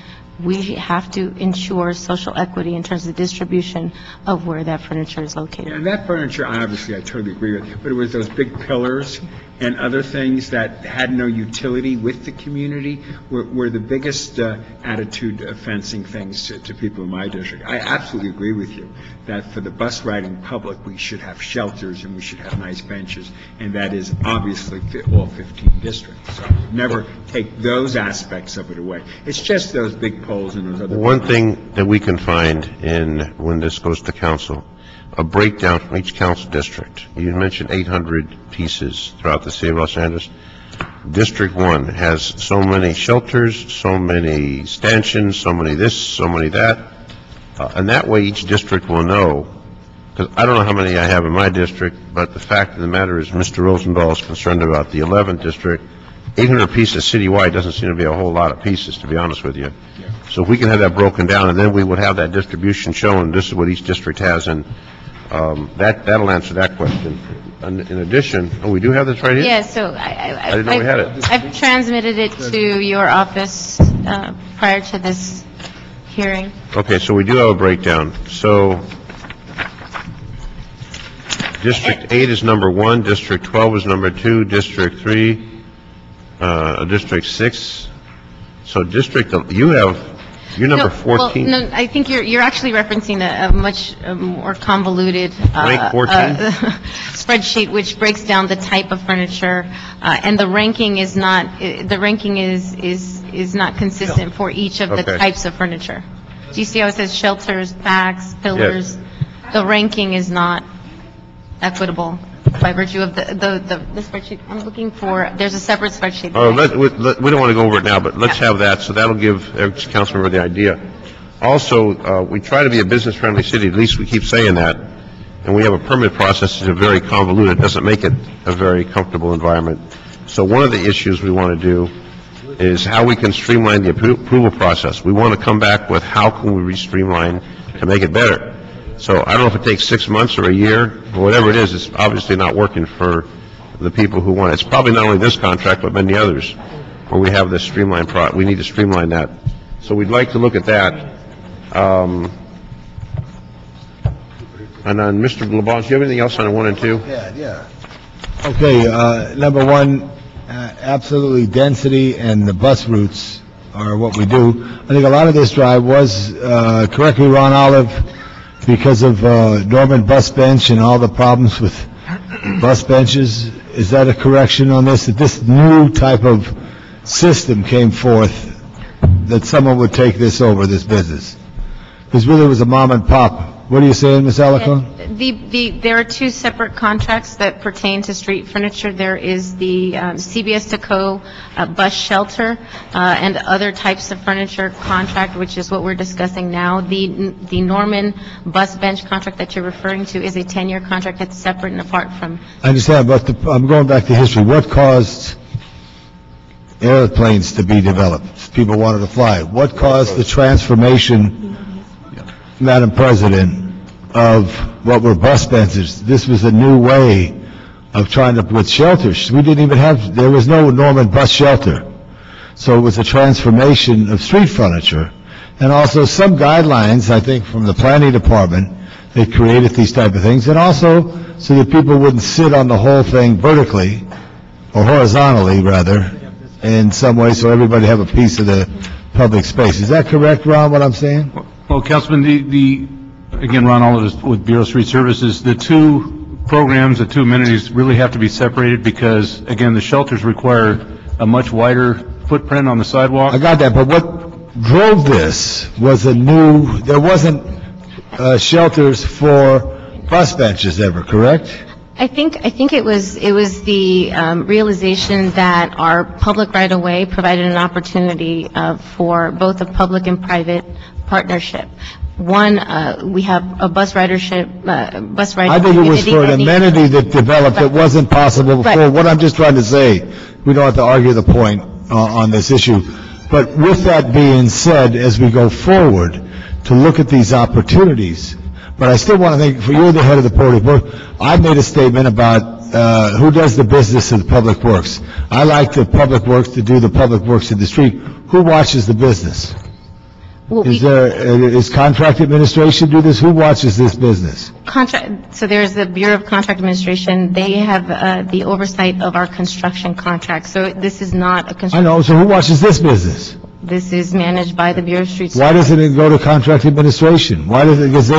we have to ensure social equity in terms of the distribution of where that furniture is located. Yeah, and that furniture, obviously, I totally agree with, but it was those big pillars and other things that had no utility with the community were the biggest attitude fencing things to people in my district. I absolutely agree with you that for the bus riding public, we should have shelters and we should have nice benches, and that is obviously all 15 districts. So I would never take those aspects of it away. It's just those big poles and those other One thing that we can find when this goes to council, a breakdown from each council district. You mentioned 800 pieces throughout the city of Los Angeles. District 1 has so many shelters, so many stanchions, so many this, so many that. And that way each district will know, because I don't know how many I have in my district, but the fact of the matter is Mr. Rosendahl is concerned about the 11th district. 800 pieces citywide doesn't seem to be a whole lot of pieces, to be honest with you. Yeah. So if we can have that broken down, and then we would have that distribution shown, this is what each district has, and that'll answer that question. And in addition, we do have this right here? Yeah, so I didn't know we had it. I've transmitted it to your office prior to this hearing. Okay, so we do have a breakdown. So District 8 is number 1, District 12 is number 2, District 3, District 6. So you're number 14. Well, no, I think you're actually referencing a much more convoluted spreadsheet, which breaks down the type of furniture, and the ranking is not consistent for each of the types of furniture. Do you see how it says shelters, packs, pillars? Yes. The ranking is not equitable. by virtue of the spreadsheet. I'm looking for, there's a separate spreadsheet. Oh, we don't want to go over it now, but let's have that, so that'll give every council member the idea. Also, we try to be a business-friendly city, at least we keep saying that, and we have a permit process that's very convoluted. It doesn't make it a very comfortable environment. So one of the issues we want to do is how we can streamline the approval process. We want to come back with how can we streamline to make it better. So I don't know if it takes 6 months or a year, or whatever it is, it's obviously not working for the people who want it. It's probably not only this contract, but many others, where we have this streamlined we need to streamline that. So we'd like to look at that. And on Mr. LeBlanc, do you have anything else on 1 and 2? Yeah. Okay, number one, absolutely density and the bus routes are what we do. I think a lot of this drive was, correct me, Ron Olive, because of Norman Bus Bench and all the problems with bus benches. Is that a correction on this, that this new type of system came forth, that someone would take this over, this business? Because really it was a mom and pop. What are you saying, Ms. Alarcon? There are two separate contracts that pertain to street furniture. There is the CBS Taco bus shelter and other types of furniture contract, which is what we're discussing now. The Norman bus bench contract that you're referring to is a 10-year contract that's separate and apart from. I understand, but I'm going back to history. What caused airplanes to be developed? People wanted to fly. What caused the transformation, Madam President, of what were bus benches? This was a new way of trying to put shelters. We didn't even have, there was no Norman bus shelter. So it was a transformation of street furniture. And also some guidelines, I think, from the planning department that created these type of things. And also so that people wouldn't sit on the whole thing vertically, or horizontally, rather, in some way, so everybody have a piece of the public space. Is that correct, Ron, what I'm saying? Well, Councilman, again, Ron Olive with Bureau of Street Services, the two programs, the two amenities really have to be separated because, again, the shelters require a much wider footprint on the sidewalk. I got that, but what drove this was there wasn't shelters for bus benches ever, correct? I think it was the realization that our public right-of-way provided an opportunity for both a public and private partnership. One, we have a bus ridership, I think it was for an amenity that developed that wasn't possible before. Right. What I'm just trying to say, we don't have to argue the point on this issue. But with that being said, as we go forward to look at these opportunities, but I still want to think, for you're the head of the podium, I made a statement about who does the business of the public works. I like the public works to do the public works in the street. Who watches the business? Well, Is contract administration do this? Who watches this business? So there's the Bureau of Contract Administration. They have the oversight of our construction contracts. So this is not a construction. I know. So who watches this business? This is managed by the Bureau of Street Services. Why doesn't it go to contract administration? Why does it? Because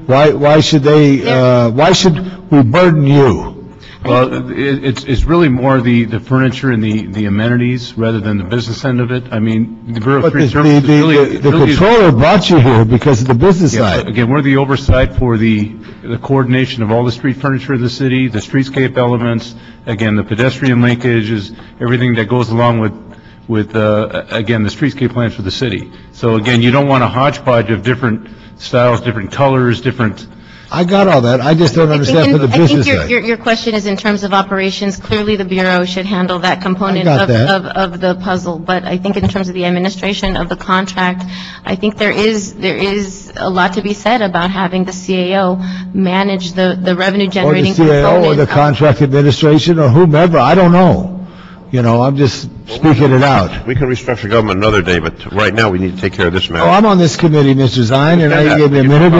why should we burden you? Well, it's really more the furniture and the amenities rather than the business end of it. I mean, the Bureau of Street Services really... The controller brought you here because of the business side. Again, we're the oversight for the coordination of all the street furniture in the city, the streetscape elements, again, the pedestrian linkages, everything that goes along with again, the streetscape plans for the city. So again, you don't want a hodgepodge of different styles, different colors, different... I got all that. I just don't understand for the business side. I think your question is in terms of operations. Clearly, the Bureau should handle that component of the puzzle. But I think in terms of the administration of the contract, I think there is a lot to be said about having the CAO manage the revenue generating component. Or the CAO or the contract administration or whomever. I don't know. You know, I'm just speaking it out. We can restructure government another day, but right now we need to take care of this matter. Oh, I'm on this committee, Mr. Zine, and I gave me a minute.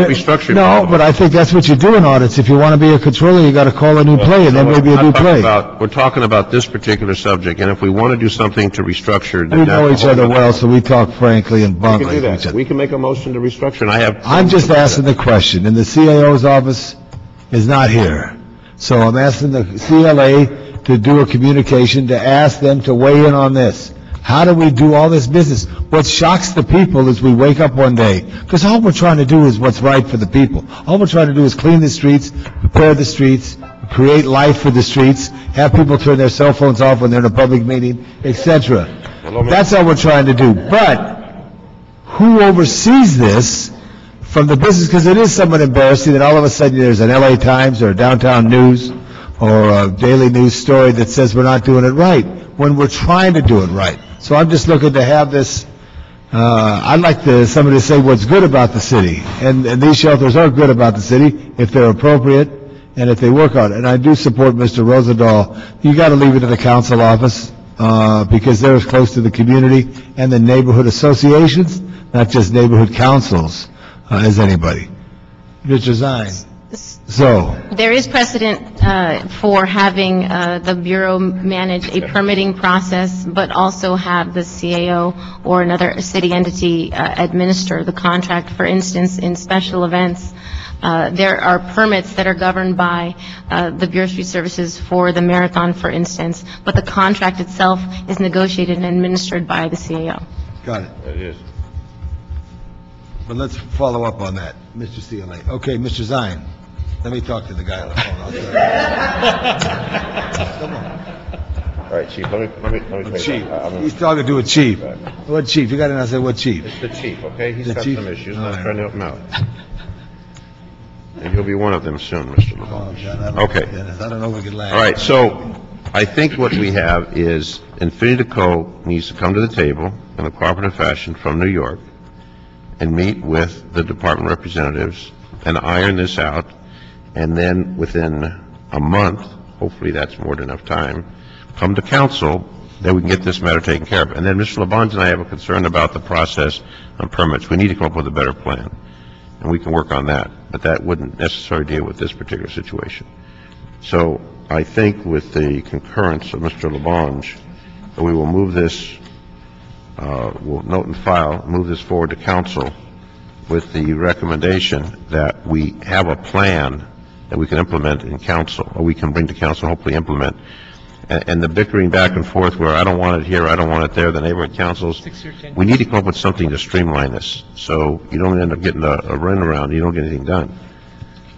No, but I think that's what you do in audits. If you want to be a controller, you got to call a new play, and then maybe a new play. We're talking about this particular subject, and if we want to do something to restructure... We know each other well, so we talk frankly and bluntly. We can do that. We can make a motion to restructure, and I'm just asking the question, and the CAO's office is not here. So I'm asking the CLA to do a communication to ask them to weigh in on this. How do we do all this business? What shocks the people is we wake up one day, because all we're trying to do is what's right for the people. All we're trying to do is clean the streets, prepare the streets, create life for the streets, have people turn their cell phones off when they're in a public meeting, etc. That's all we're trying to do. But who oversees this from the business? Because it is somewhat embarrassing that all of a sudden there's an LA Times or a Downtown News or a daily news story that says we're not doing it right when we're trying to do it right. So I'm just looking to have this, I'd like somebody to say what's good about the city. And these shelters are good about the city if they're appropriate and if they work on it. And I do support Mr. Rosendahl. You got to leave it to the council office because they're as close to the community and the neighborhood associations, not just neighborhood councils, as anybody. Mr. Zine. So, there is precedent for having the Bureau manage a permitting process, but also have the CAO or another city entity administer the contract. For instance, in special events, there are permits that are governed by the Bureau of Street Services for the marathon, for instance, but the contract itself is negotiated and administered by the CAO. Got it. It is. But let's follow up on that, Mr. CLA. Okay, Mr. Zine. Let me talk to the guy on the phone. Come on. All right, Chief, let me Chief. He's talking to a chief. What chief? You got to say what chief? It's the chief, okay? He's The got chief? some issues, All I'm right. trying to help him out. And you'll be one of them soon, Mr. Oh, LaBonge. God, I don't Okay. know. I don't know if we can laugh. All right, so I think what we have is Infinity Co. needs to come to the table in a cooperative fashion from New York and meet with the department representatives and iron this out, and then within a month, hopefully that's more than enough time, come to council, then we can get this matter taken care of. And then Mr. LaBonge and I have a concern about the process on permits. We need to come up with a better plan, and we can work on that, but that wouldn't necessarily deal with this particular situation. So I think with the concurrence of Mr. LaBonge, that we will move this, we'll note and file, move this forward to council with the recommendation that we have a plan that we can implement in council, or we can bring to council, hopefully implement. And the bickering back and forth where I don't want it here, I don't want it there, the neighborhood councils, we need to come up with something to streamline this, so you don't end up getting a runaround, you don't get anything done.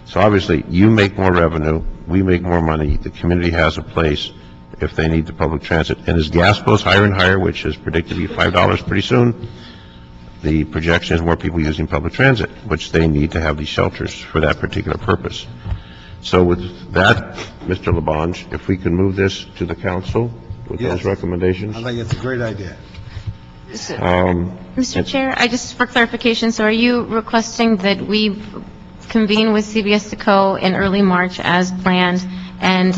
So obviously, you make more revenue, we make more money, the community has a place if they need the public transit. And as gas goes higher and higher, which is predicted to be $5 pretty soon, the projection is more people using public transit, which they need to have these shelters for that particular purpose. So with that, Mr. LaBonge, if we can move this to the council with Yes. those recommendations. I think it's a great idea. Mr. Chair, just for clarification, so are you requesting that we convene with CBS-TCO in early March as planned and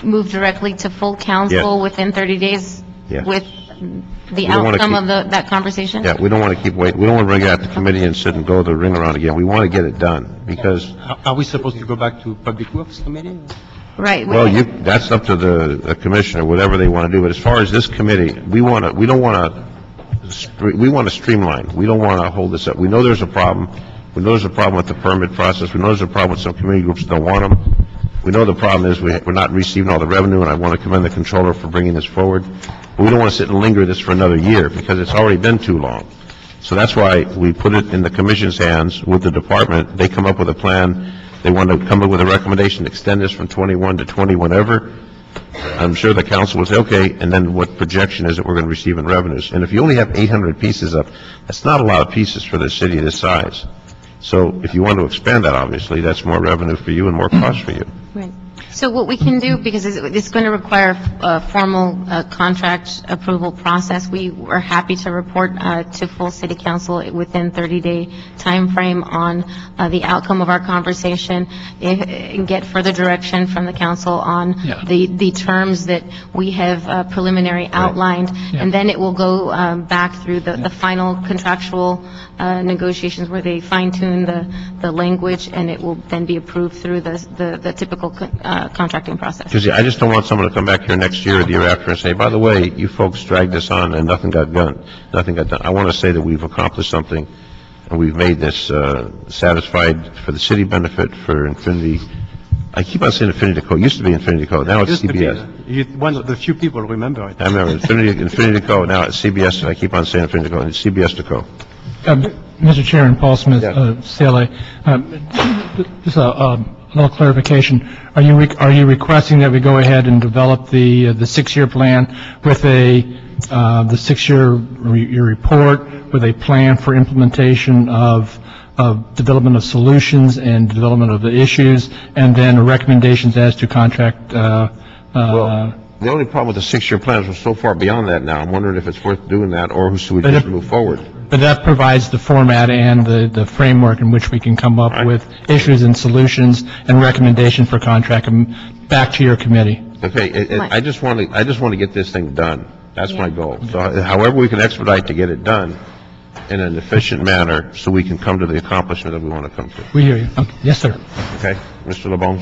move directly to full council Yes. within 30 days Yes. with the don't wanna outcome keep- of that conversation? Yeah, we don't want to keep waiting, we don't want to bring it out to committee and sit and go the ring around again. We want to get it done, because, Are we supposed to go back to Public Works Committee? Right. well, that's up to the commissioner, whatever they want to do. But as far as this committee, we want to streamline. We don't want to hold this up. We know there's a problem. We know there's a problem with the permit process. We know there's a problem with some community groups that don't want them. We know the problem is we're not receiving all the revenue, and I want to commend the controller for bringing this forward. But we don't want to sit and linger this for another year, because it's already been too long. So that's why we put it in the commission's hands with the department. They come up with a plan. They want to come up with a recommendation to extend this from 21 to 20 whenever. I'm sure the council will say, okay, and then what projection is that we're going to receive in revenues? And if you only have 800 pieces up, that's not a lot of pieces for the city this size. So if you want to expand that, obviously, that's more revenue for you and more cost for you. Right. So what we can do, because it's going to require a formal contract approval process, we are happy to report to full city council within 30-day timeframe on the outcome of our conversation, and get further direction from the council on the terms that we have preliminary outlined, and then it will go back through the final contractual negotiations where they fine-tune the language, and it will then be approved through the typical contracting process. Because I just don't want someone to come back here next year or the year after and say, by the way, you folks dragged this on and nothing got done. Nothing got done. I want to say that we've accomplished something, and we've made this satisfied for the city benefit, for Infinity. I keep on saying Infinity Co. It used to be Infinity Co. Now it's CBS. One of the few people remember it. I remember Infinity Co. Now it's CBS. I keep on saying Infinity Co. And it's CBS to Co. Mr. Chairman, Paul Smith, CLA. Just a little clarification. Are you requesting that we go ahead and develop the 6-year plan with the 6-year report with a plan for implementation of development of solutions and development of the issues, and then recommendations as to contract? Well, the only problem with the 6-year plan is we're so far beyond that now. I'm wondering if it's worth doing that, or should we just move forward? But that provides the format and the framework in which we can come up with issues and solutions and recommendations for contract back to your committee. Okay, I just want to get this thing done. That's my goal. So however we can expedite to get it done in an efficient manner so we can come to the accomplishment that we want to come to. We hear you. Okay. Yes, sir. Okay, Mr. LeBon.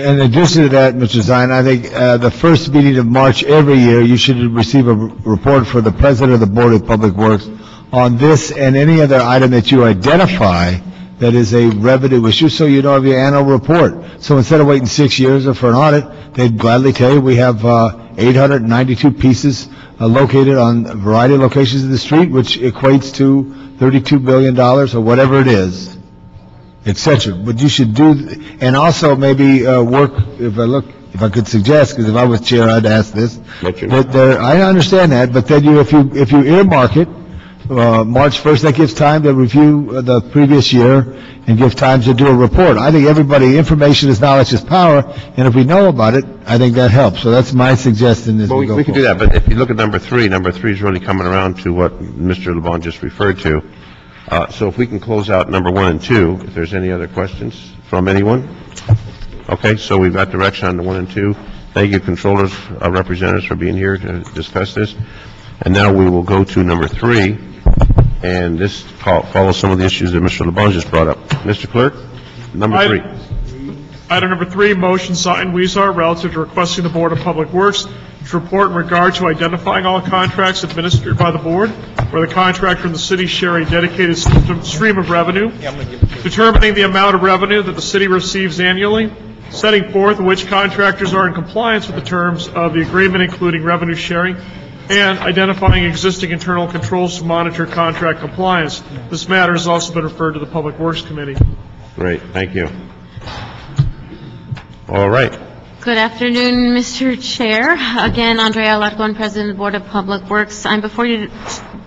In addition to that, Mr. Zine, I think the first meeting of March every year, you should receive a report for the President of the Board of Public Works on this and any other item that you identify that is a revenue issue, so you know of your annual report. So instead of waiting 6 years for an audit, they'd gladly tell you we have 892 pieces located on a variety of locations in the street, which equates to $32 billion or whatever it is, et cetera. But you should do, and also maybe work, if I could suggest, because if I was chair, I'd ask this. But I understand that, but then if you earmark it, March 1st, that gives time to review the previous year and give time to do a report. I think information is knowledge is power, and if we know about it, I think that helps. So that's my suggestion. Well, we can do that, but if you look at number three is really coming around to what Mr. LeBon just referred to. So if we can close out number 1 and 2, if there's any other questions from anyone. Okay, so we've got direction on the 1 and 2. Thank you, controllers, representatives, for being here to discuss this. And now we will go to number 3. And this follows some of the issues that Mr. LeBon just brought up. Mr. Clerk, number 3. Item number 3, motion signed Weezer relative to requesting the Board of Public Works to report in regard to identifying all contracts administered by the Board where the contractor and the city share a dedicated stream of revenue, determining the amount of revenue that the city receives annually, setting forth which contractors are in compliance with the terms of the agreement, including revenue sharing, and identifying existing internal controls to monitor contract compliance. This matter has also been referred to the Public Works Committee. Great, thank you. All right. Good afternoon, Mr. Chair. Again, Andrea Alarcon, President of the Board of Public Works. I'm before you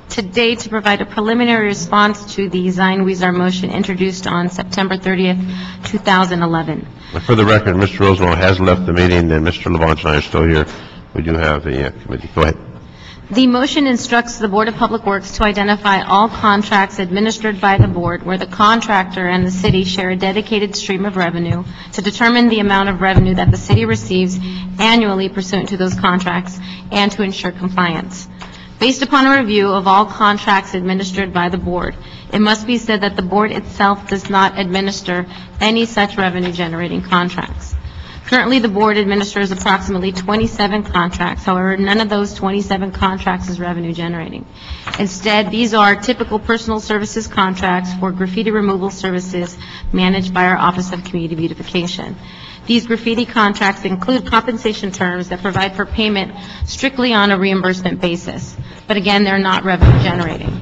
today to provide a preliminary response to the Zine-Weezer motion introduced on September 30th, 2011. For the record, Mr. Rosenwald has left the meeting, and Mr. LeBon and I are still here. We do have a committee. Go ahead. The motion instructs the Board of Public Works to identify all contracts administered by the Board where the contractor and the city share a dedicated stream of revenue, to determine the amount of revenue that the city receives annually pursuant to those contracts, and to ensure compliance. Based upon a review of all contracts administered by the Board, it must be said that the Board itself does not administer any such revenue-generating contracts. Currently, the Board administers approximately 27 contracts. However, none of those 27 contracts is revenue generating. Instead, these are typical personal services contracts for graffiti removal services managed by our Office of Community Beautification. These graffiti contracts include compensation terms that provide for payment strictly on a reimbursement basis. But again, they're not revenue generating.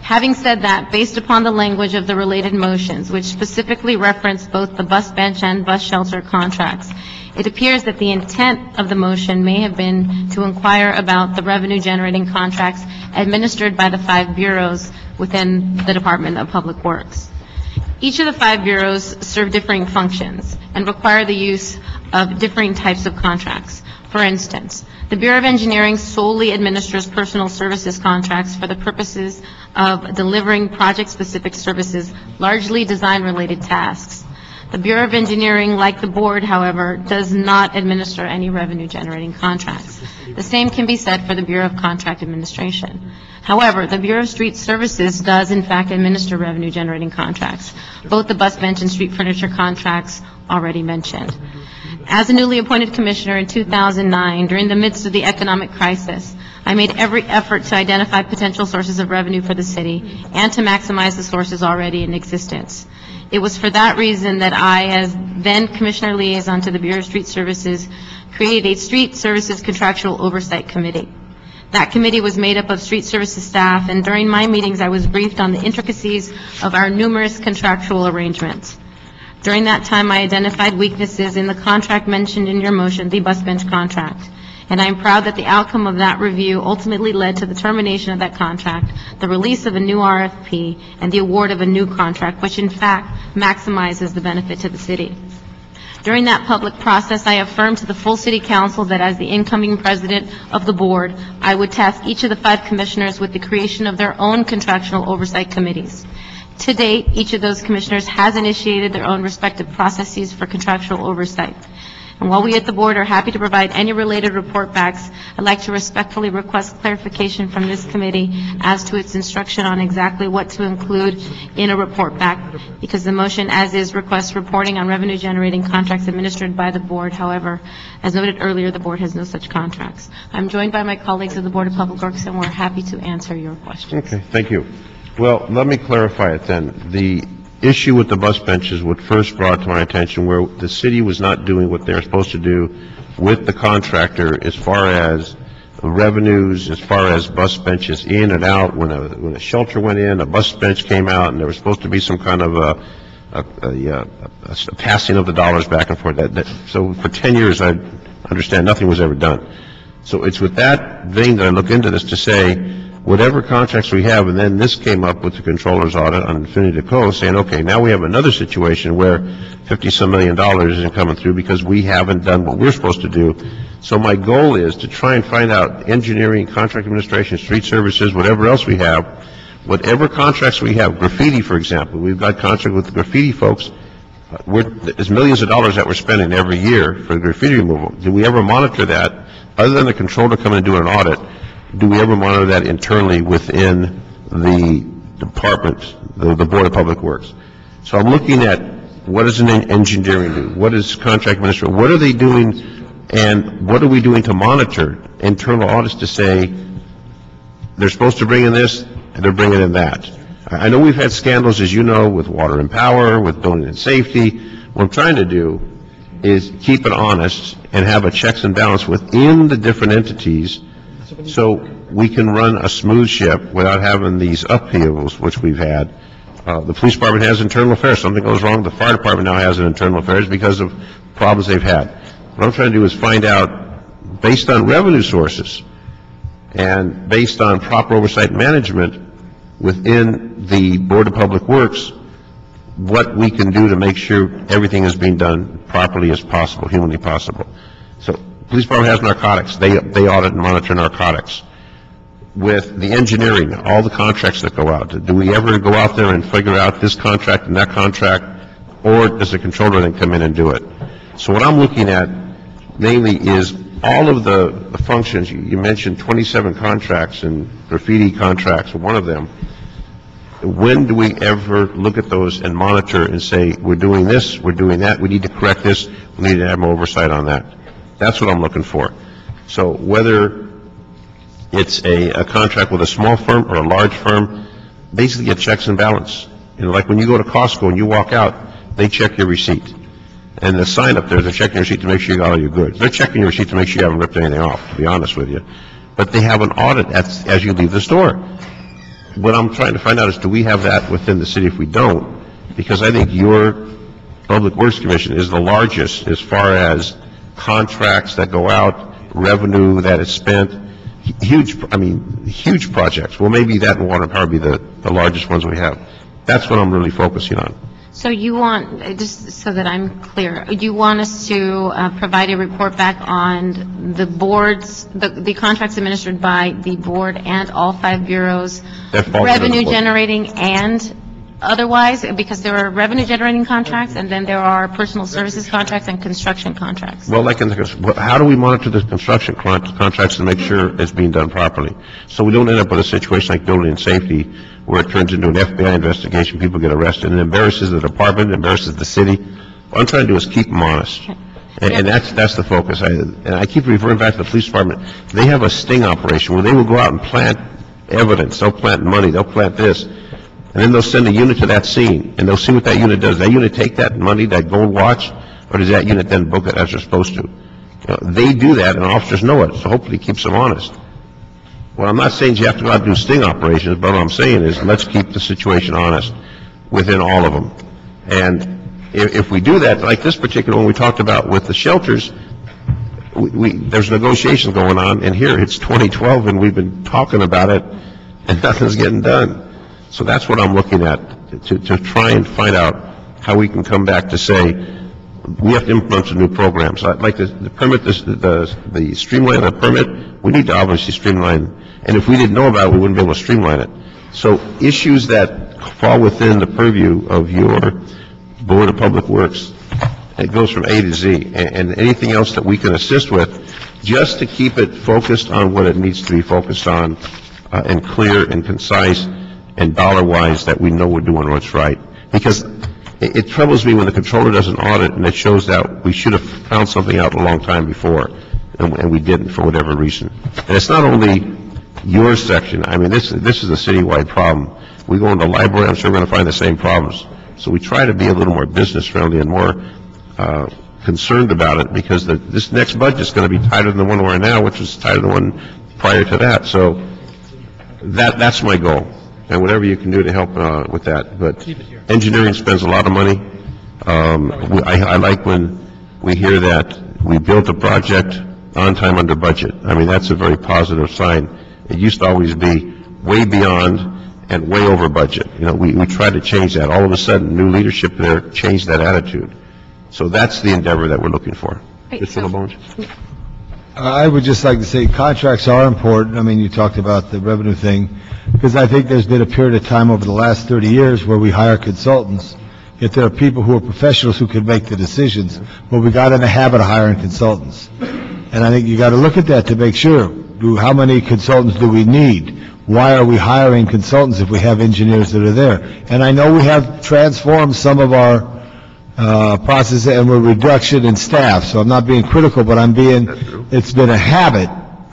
Having said that, based upon the language of the related motions, which specifically reference both the bus bench and bus shelter contracts, it appears that the intent of the motion may have been to inquire about the revenue-generating contracts administered by the 5 bureaus within the Department of Public Works. Each of the 5 bureaus serve differing functions and require the use of differing types of contracts. For instance, the Bureau of Engineering solely administers personal services contracts for the purposes of delivering project-specific services, largely design-related tasks. The Bureau of Engineering, like the Board, however, does not administer any revenue-generating contracts. The same can be said for the Bureau of Contract Administration. However, the Bureau of Street Services does, in fact, administer revenue-generating contracts, both the bus bench and street furniture contracts already mentioned. As a newly appointed commissioner in 2009, during the midst of the economic crisis, I made every effort to identify potential sources of revenue for the city and to maximize the sources already in existence. It was for that reason that I, as then Commissioner Liaison to the Bureau of Street Services, created a Street Services Contractual Oversight Committee. That committee was made up of street services staff, and during my meetings I was briefed on the intricacies of our numerous contractual arrangements. During that time, I identified weaknesses in the contract mentioned in your motion, the bus bench contract. And I am proud that the outcome of that review ultimately led to the termination of that contract, the release of a new RFP, and the award of a new contract, which in fact maximizes the benefit to the city. During that public process, I affirmed to the full City Council that as the incoming president of the board, I would task each of the 5 commissioners with the creation of their own contractual oversight committees. To date, each of those commissioners has initiated their own respective processes for contractual oversight. And while we at the board are happy to provide any related report backs, I'd like to respectfully request clarification from this committee as to its instruction on exactly what to include in a report back, because the motion as is requests reporting on revenue generating contracts administered by the board. However, as noted earlier, the board has no such contracts. I'm joined by my colleagues of the Board of Public Works, and we're happy to answer your questions. Okay, thank you. Well, let me clarify it then. The issue with the bus benches was first brought to my attention where the city was not doing what they're supposed to do with the contractor as far as revenues, as far as bus benches in and out. When a shelter went in, a bus bench came out, and there was supposed to be some kind of a passing of the dollars back and forth. So for 10 years, I understand nothing was ever done. So it's with that vein that I look into this to say, whatever contracts we have, and then this came up with the controller's audit on Infinity Co. saying, okay, now we have another situation where $50-some million isn't coming through because we haven't done what we're supposed to do. So my goal is to try and find out engineering, contract administration, street services, whatever else we have, whatever contracts we have, graffiti, for example. We've got contract with the graffiti folks. There's millions of dollars that we're spending every year for graffiti removal. Do we ever monitor that? Other than the controller coming and doing an audit, do we ever monitor that internally within the department, the Board of Public Works? So I'm looking at what does an engineering do? What does contract administration, what are they doing, and what are we doing to monitor internal audits to say they're supposed to bring in this and they're bringing in that? I know we've had scandals, as you know, with water and power, with building and safety. What I'm trying to do is keep it honest and have a checks and balance within the different entities so we can run a smooth ship without having these upheavals, which we've had. The police department has internal affairs. Something goes wrong, the fire department now has an internal affairs because of problems they've had. What I'm trying to do is find out, based on revenue sources and based on proper oversight management within the Board of Public Works, what we can do to make sure everything is being done properly as possible, humanly possible. So police department has narcotics. They audit and monitor narcotics. With the engineering, all the contracts that go out, do we ever go out there and figure out this contract and that contract, or does the controller then come in and do it? So what I'm looking at mainly is all of the functions. You mentioned 27 contracts and graffiti contracts, one of them. When do we ever look at those and monitor and say, we're doing this, we're doing that, we need to correct this, we need to have more oversight on that? That's what I'm looking for. So whether it's a contract with a small firm or a large firm, basically get checks and balance. You know, like when you go to Costco and you walk out, they check your receipt. And the sign up there, they're checking your receipt to make sure you got all your goods. They're checking your receipt to make sure you haven't ripped anything off, to be honest with you. But they have an audit as you leave the store. What I'm trying to find out is, do we have that within the city? If we don't, because I think your Public Works Commission is the largest as far as contracts that go out, revenue that is spent, huge projects. Well, maybe that and water and power be the largest ones we have. That's what I'm really focusing on. So you want, just so that I'm clear, you want us to provide a report back on the boards, the contracts administered by the board and all 5 bureaus, revenue generating and otherwise, because there are revenue generating contracts and then there are personal services contracts and construction contracts. Well, how do we monitor the construction contracts to make sure it's being done properly? So we don't end up with a situation like building and safety where it turns into an FBI investigation, people get arrested, and it embarrasses the department, embarrasses the city. What I'm trying to do is keep them honest. Okay. And that's the focus. I keep referring back to the police department. They have a sting operation where they will go out and plant evidence. They'll plant money. They'll plant this. And then they'll send a unit to that scene, and they'll see what that unit does. That unit take that money, that gold watch, or does that unit then book it as they're supposed to? They do that, and officers know it, so hopefully it keeps them honest. Well, I'm not saying you have to go out and do sting operations, but what I'm saying is let's keep the situation honest within all of them. And if we do that, like this particular one we talked about with the shelters, there's negotiations going on, and here it's 2012, and we've been talking about it, and nothing's getting done. So that's what I'm looking at, to try and find out how we can come back to say, we have to implement some new programs. I'd like the permit, the streamline of the permit, we need to obviously streamline, and if we didn't know about it, we wouldn't be able to streamline it. So issues that fall within the purview of your Board of Public Works, it goes from A to Z, and anything else that we can assist with, just to keep it focused on what it needs to be focused on, and clear and concise and dollar-wise, that we know we're doing what's right. Because it troubles me when the controller does an audit and it shows that we should have found something out a long time before, and we didn't for whatever reason. And it's not only your section. I mean, this is a citywide problem. We go into the library, I'm sure we're going to find the same problems. So we try to be a little more business-friendly and more concerned about it, because this next budget is going to be tighter than the one we're in now, which was tighter than the one prior to that. So that's my goal, and whatever you can do to help with that. But engineering spends a lot of money. I like when we hear that we built a project on time, under budget. I mean, that's a very positive sign. It used to always be way beyond and way over budget. You know, we tried to change that. All of a sudden, new leadership there changed that attitude. So that's the endeavor that we're looking for. Mr. LeBonge? I would just like to say contracts are important. I mean, you talked about the revenue thing, because I think there's been a period of time over the last 30 years where we hire consultants, yet there are people who are professionals who can make the decisions, but we got in the habit of hiring consultants. And I think you got to look at that to make sure, how many consultants do we need? Why are we hiring consultants if we have engineers that are there? And I know we have transformed some of our process, and we're reduction in staff, so I'm not being critical, but it's been a habit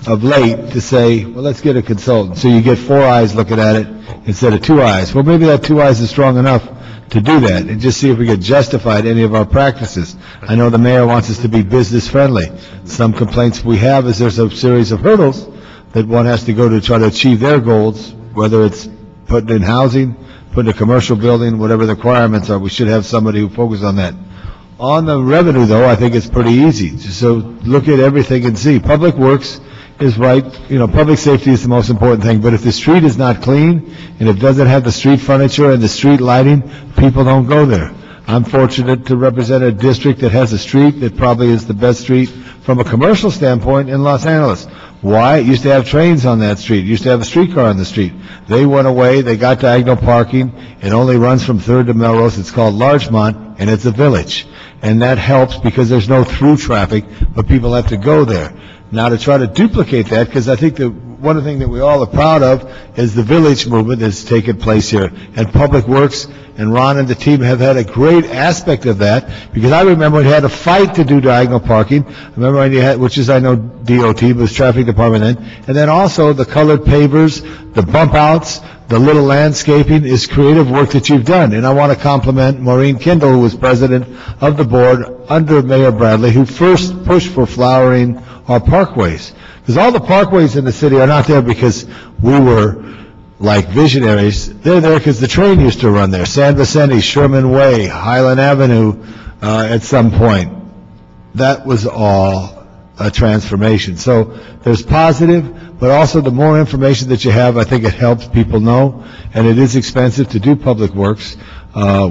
of late to say, well, let's get a consultant. So you get 4 eyes looking at it instead of 2 eyes. Well, maybe that 2 eyes is strong enough to do that, and just see if we get justified any of our practices. I know the mayor wants us to be business friendly. Some complaints we have is there's a series of hurdles that one has to go to try to achieve their goals, whether it's putting in housing, putting a commercial building, whatever the requirements are. We should have somebody who focuses on that. On the revenue, though, I think it's pretty easy. So look at everything and see. Public Works is right. You know, public safety is the most important thing. But if the street is not clean, and it doesn't have the street furniture and the street lighting, people don't go there. I'm fortunate to represent a district that has a street that probably is the best street from a commercial standpoint in Los Angeles. Why? It used to have trains on that street. It used to have a streetcar on the street. They went away. They got diagonal parking. It only runs from 3rd to Melrose. It's called Larchmont, and it's a village. And that helps because there's no through traffic, but people have to go there. Now, to try to duplicate that, because I think that one thing that we all are proud of is the village movement that's taken place here. And Public Works and Ron and the team have had a great aspect of that, because I remember we had a fight to do diagonal parking. I remember when you had, which is, I know DOT, but was traffic department then. And then also the colored pavers, the bump outs, the little landscaping is creative work that you've done. And I want to compliment Maureen Kendall, who was president of the board under Mayor Bradley, who first pushed for flowering our parkways. Because all the parkways in the city are not there because we were like visionaries. They're there because the train used to run there. San Vicente, Sherman Way, Highland Avenue, at some point. That was all a transformation. So there's positive, but also the more information that you have, I think it helps people know. And it is expensive to do public works. I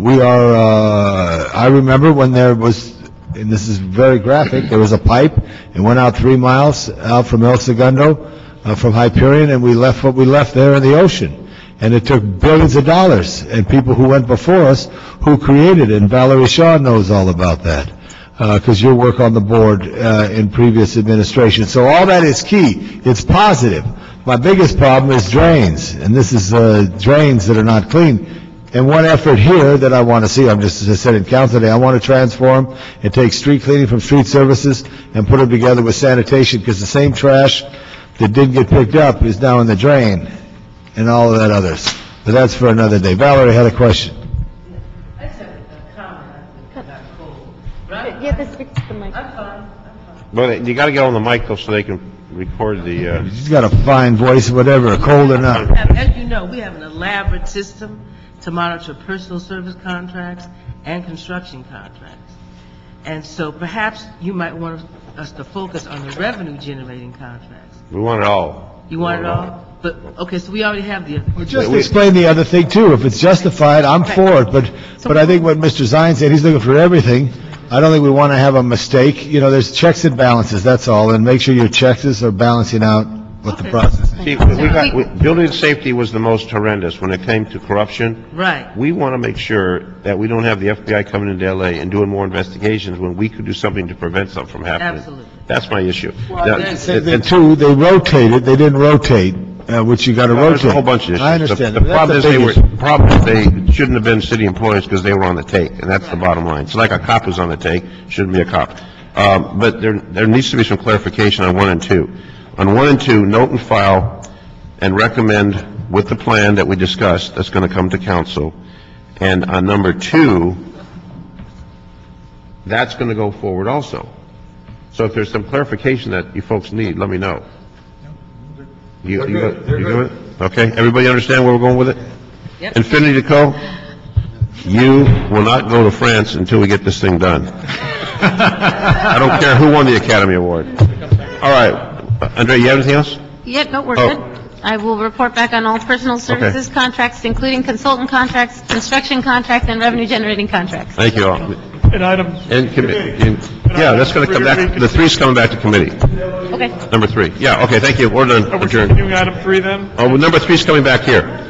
remember when there was, and this is very graphic, there was a pipe. It went out 3 miles out from El Segundo, from Hyperion, and we left what we left there in the ocean. And it took billions of dollars, and people who went before us who created it, and Valerie Shaw knows all about that, because your work on the board in previous administration. So all that is key. It's positive. My biggest problem is drains, and this is drains that are not clean. And one effort here that I want to see, I'm just, as I said in council today, I want to transform and take street cleaning from street services and put them together with sanitation, because the same trash that didn't get picked up is now in the drain and all of that others. But that's for another day. Valerie had a question. I just have a comment. Not cool. Yeah, this fix the mic. I'm fine. But you got to get on the mic, though, so they can record the... She's got a fine voice, whatever, cold or not. As you know, we have an elaborate system to monitor personal service contracts and construction contracts. And so perhaps you might want us to focus on the revenue-generating contracts. We want it all. You want it all? But, okay, so we already have the... Just explain the other thing, too. If it's justified, I'm for it, but I think what Mr. Zine said, he's looking for everything. I don't think we want to have a mistake. You know, there's checks and balances, that's all, and make sure your checks are balancing out what the process is. See, building safety was the most horrendous when it came to corruption. Right. We want to make sure that we don't have the FBI coming into L.A. and doing more investigations when we could do something to prevent something from happening. Absolutely. That's my issue. And two, they rotated, they didn't rotate, which you got to rotate. There's a whole bunch of issues. I understand. The problem is they shouldn't have been city employees because they were on the take, and that's the bottom line. It's like a cop who's on the take, shouldn't be a cop. But there needs to be some clarification on 1 and 2. On 1 and 2, note and file and recommend with the plan that we discussed that's going to come to council. And on number 2, that's going to go forward also. So if there's some clarification that you folks need, let me know. You good with it? Okay, everybody understand where we're going with it? Yep. Infinity Co., you will not go to France until we get this thing done. I don't care who won the Academy Award. All right. Andre, you have anything else? Yep, no, we're good. I will report back on all personal services contracts, including consultant contracts, construction contracts, and revenue-generating contracts. Thank you all. An item. Yeah, that's going to come back. The 3's coming back to committee. Okay. Number 3. Yeah, okay, thank you. We're done. Are we Adjourned. continuing item 3 then? Oh, well, number 3's coming back here.